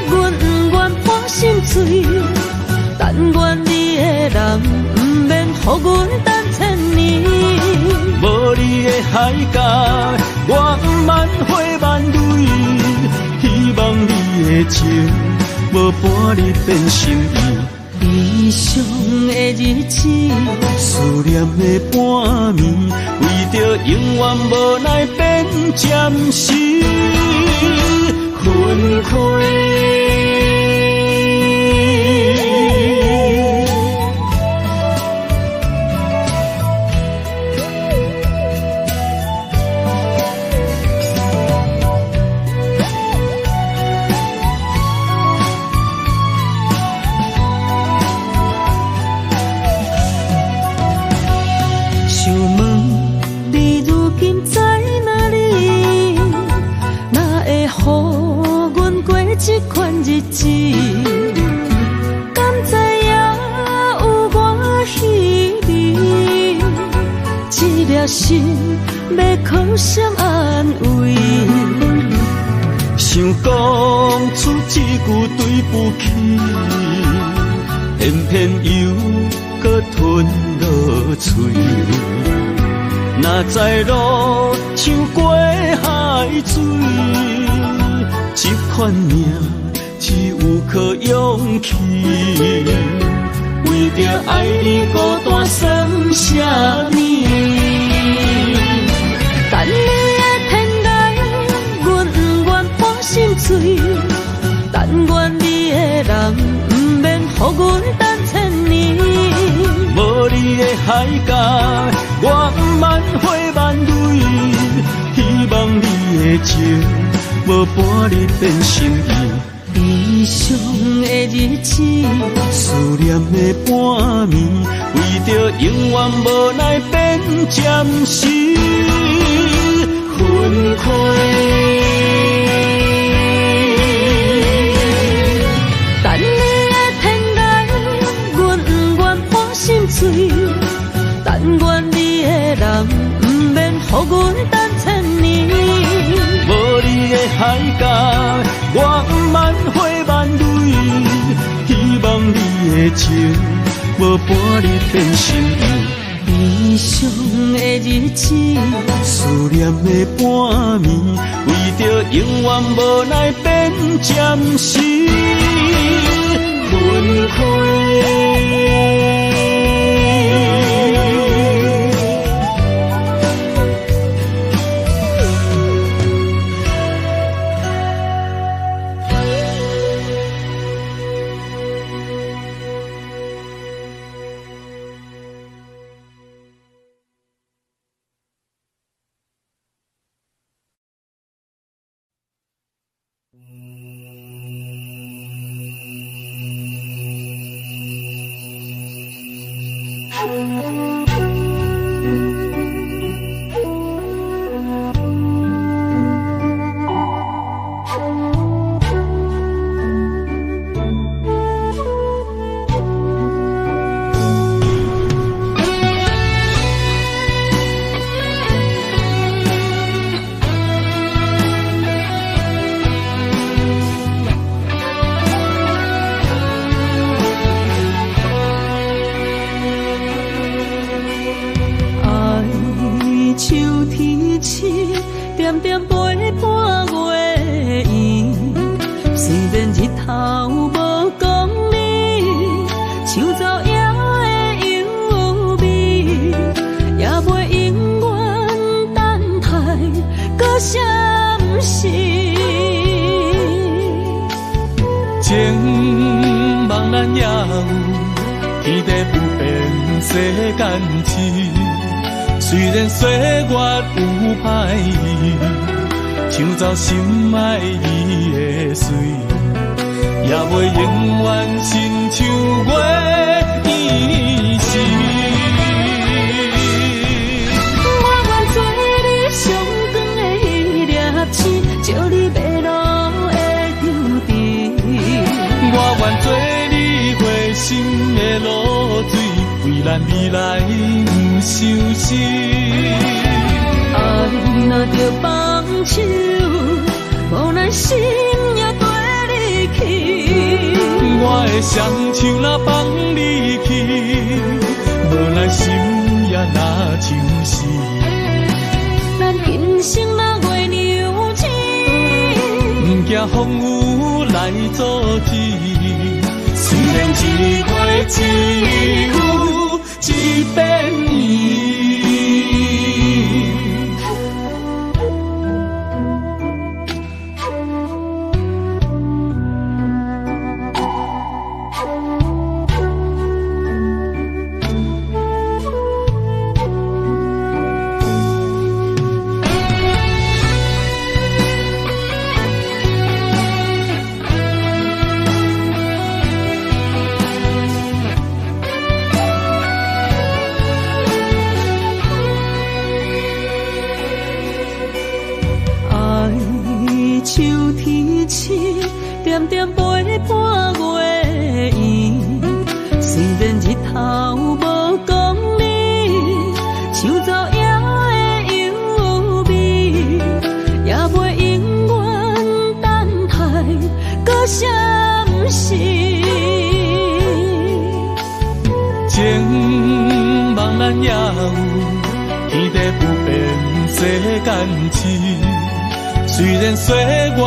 阮不愿破心碎；但愿你的人予阮等千年。无你的海角，我万花万蕊，希望你的情无伴你变心意。悲伤的日子，思念的半暝，为着永远无奈变暂时分开。这款日子，敢知影有我稀微？这粒心要靠谁安慰？想讲出一句对不起，偏偏又搁吞落嘴。若知路像过海水。这款命只有靠勇气，为着爱你孤单算啥年？等你的天涯，阮不愿破心碎。但愿你的人，不免予阮等千年。无你的海角，我万花万蕊，希望你的情。无伴你变心意，悲伤的日子，思念的半暝，为着永远无奈变暂时分开。等你的天涯，阮不愿破心碎。但愿你的人，不免予阮等千年。无你的海角，我万花万蕊，希望你的情无伴你变心意。悲伤的日子，思念的半暝，为着永远无奈变暂时分开。虽然岁月有歹意，抢走心爱伊的水，也袂永远亲像月依时。我愿做你上光的迄粒星，照你迷路的游程。我愿做你回心的露水，为咱未来不伤心。爱若着放手，无奈心也跟你去。我的双手若放你去，无奈心也若像是。咱今生若月娘子，不惊风雨来阻止。虽然一月只有一遍年。点点陪伴月圆，虽然日头无讲理，像走夜的忧味，也袂永远等待搁闪逝。情茫然也有天地不变世间事。虽然岁月有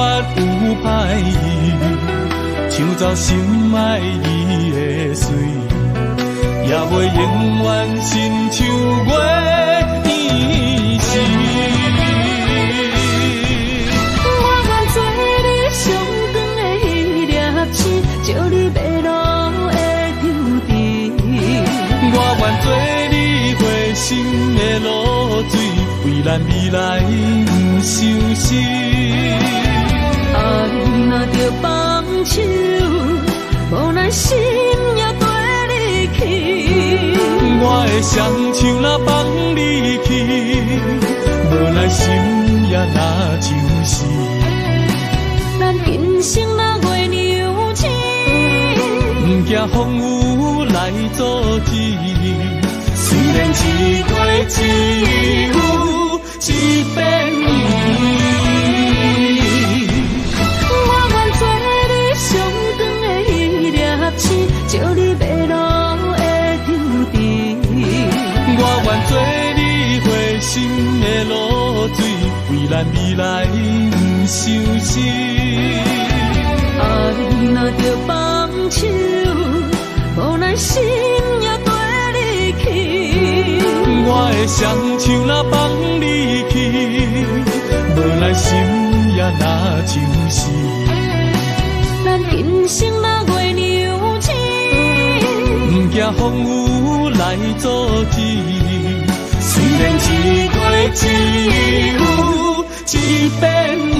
歹意，抢走心爱伊的水，也袂永远亲像月圆时。我愿做你上长的迄粒星，照你迷路的丢滴。我愿做你回心的露水，为咱未来不伤心。爱若着放手，无奈心也跟你去。我的双手若放你去，无奈心也若像是。咱今生若月娘子，不惊风雨来阻止。虽然一月只有一遍年。照你迷路的丢滴，我愿做你回心的露水，为咱未来不伤心。爱若着放手，无奈心也跟你去。我的双手若放你去，无奈心也若像是。咱今生若月娘子，不惊风雨来阻止。虽然一月只有一遍年。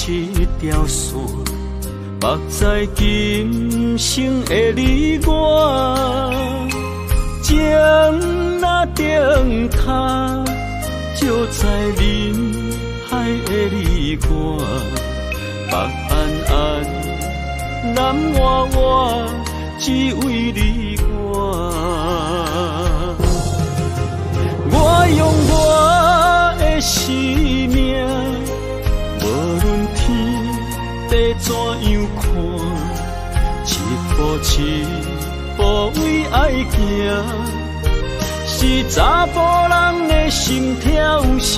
一条线，目在今生的你我，情若顶塔，就在人海的你我，北安安，南弯弯，只为你我。我用我的生命，无论天地怎样看，一步一步为爱行，是查甫人的心跳声。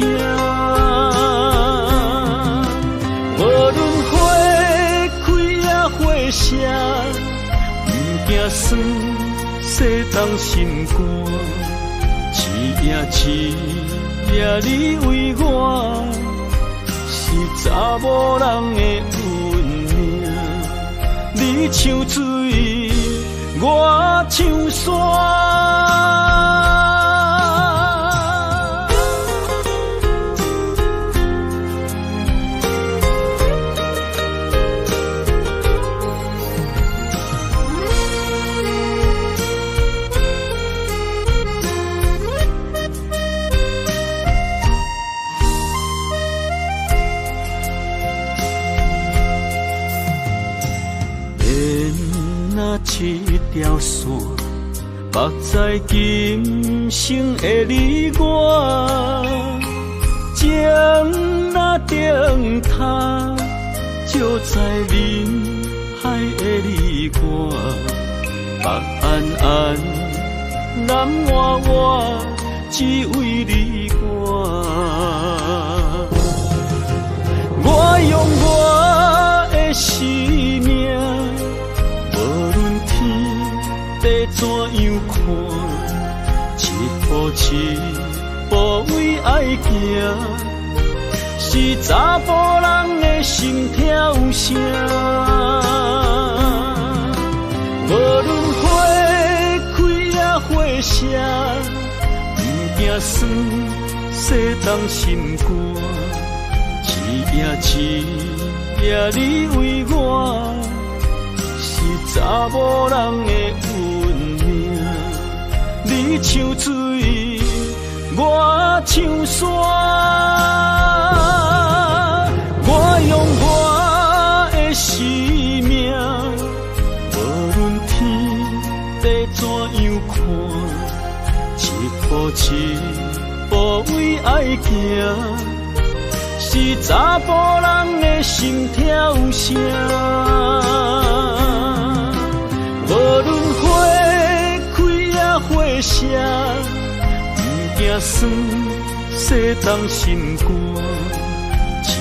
酸，洗冻心肝，一夜你为我，是查某人的运命。你像水，我像山。一条线，绑在今生的你我，情若灯塔，照在人海的你我，北暗暗，南弯弯，只为你我。我用我的生命。地怎样看？一步一步为爱行，是查甫人的心跳声。无论花开也花谢，不惊酸，洗冻心肝。一夜你为我。查某人的运命，你像水，我像山。我用我的生命，无论天地怎样看，一步一步为爱行，是查甫人的心跳声。无论花开也花谢，不惊酸，洗冻心肝。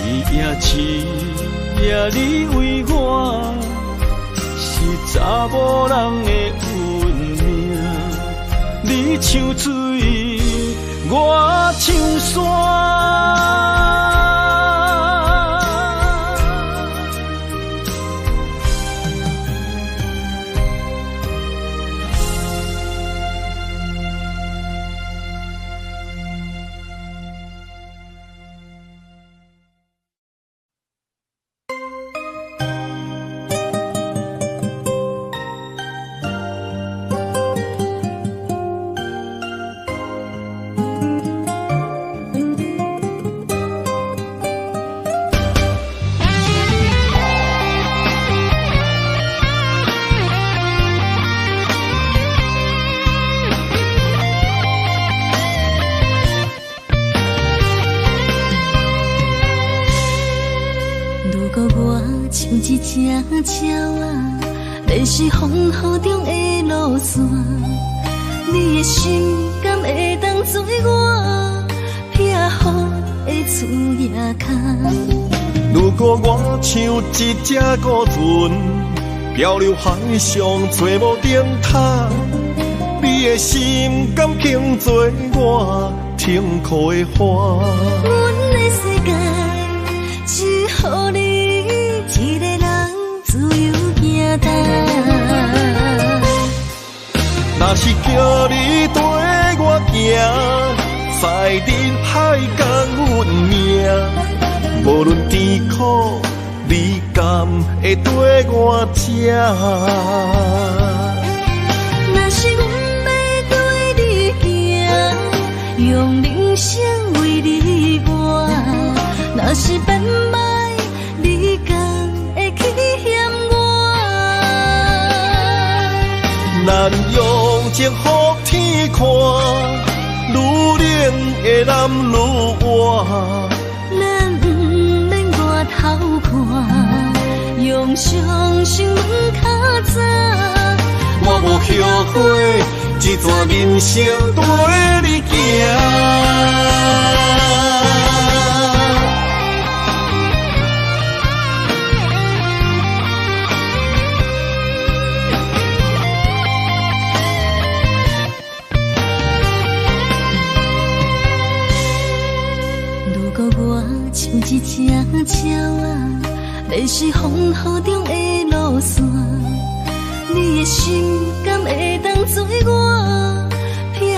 一夜你为我，是查某人的运命。你像水，我像山。一只鸟啊，迷失风雨中的路线，你的心敢会当做我撇予的厝野空？如果我像一只孤船，漂流海上找无灯塔，你的心敢肯做我痛苦的花？阮的世界只予你一个人自由行动。若是叫你跟我行，在人海共运命，无论甜苦，你甘会跟我吃？若是阮要对你行，用人生为你活，若是变歹，你甘会去嫌我？咱用情予天看，愈冷的男愈活。咱不免外头看，用双心问较早。我无后悔，一段人生跟你行。有一只鸟啊，迷失风雨中的路线，你的心敢会当做我避雨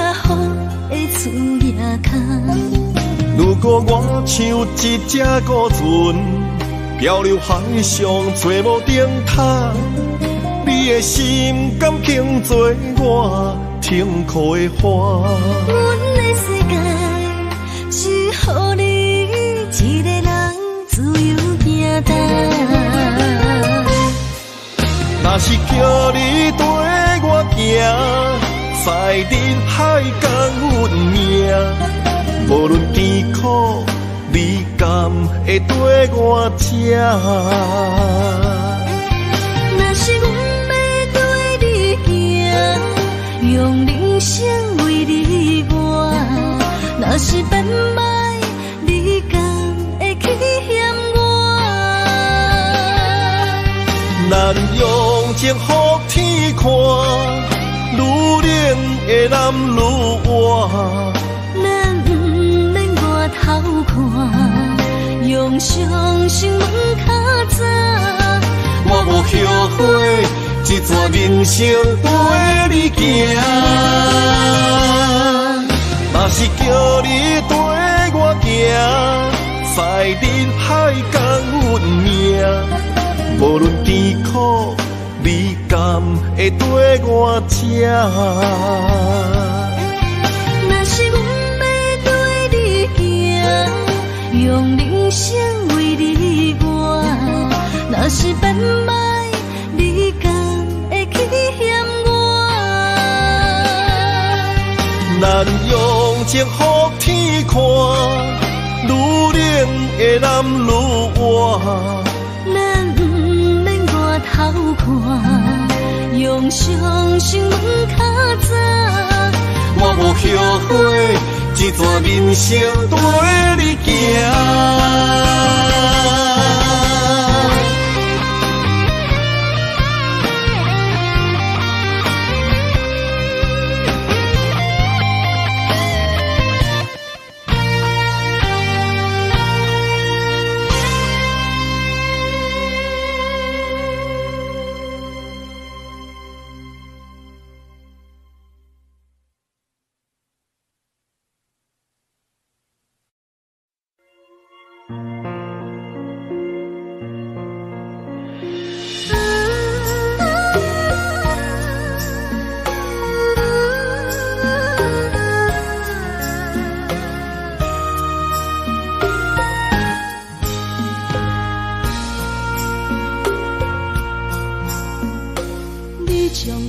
的厝野脚？如果我像一只孤船，漂流海上找无顶塔，你的心敢肯做我停靠的花？阮的世界只予你一个人自由行动。若是叫你跟我行，在人海共阮命，无论甜苦，你敢会跟我吃？若是阮要跟你行，用人生为你活，若是变歹，你敢会去嫌我？咱用情予天看，愈恋的男愈活。咱不免外头看，用双心门较早。我无后悔，一段人生陪你行。若是叫你跟我行，在人海共阮命，无论甜苦，你敢会跟我吃？若是阮要跟你行，用人生为你活，若是变歹，你敢会去嫌我？咱用情予天看，愈恋的男愈活。咱不免外头看，用双心门较早。我无后悔，一段人生陪你行。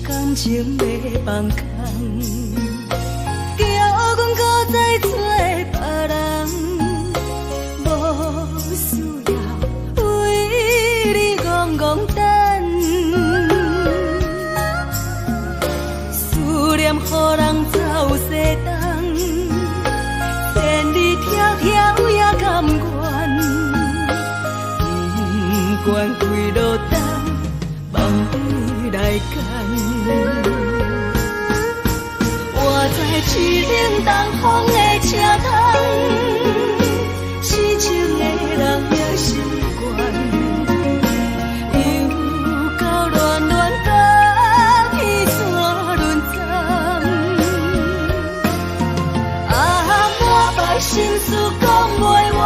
感情要放空，叫阮搁再做别人，无需要为你戆戆等，思念予人走西东，千里迢迢也甘愿，不管几路东，梦边来干。我在凄冷东风的车窗，痴情的人也心倦，又到乱乱甲彼山论斩。满腹心事讲袂完，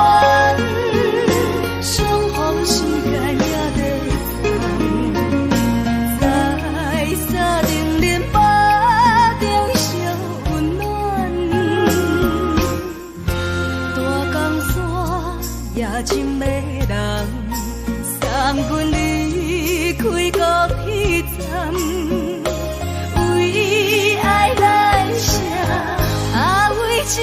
相逢时间也在真的人送阮离开国彼站，为爱来生，为情。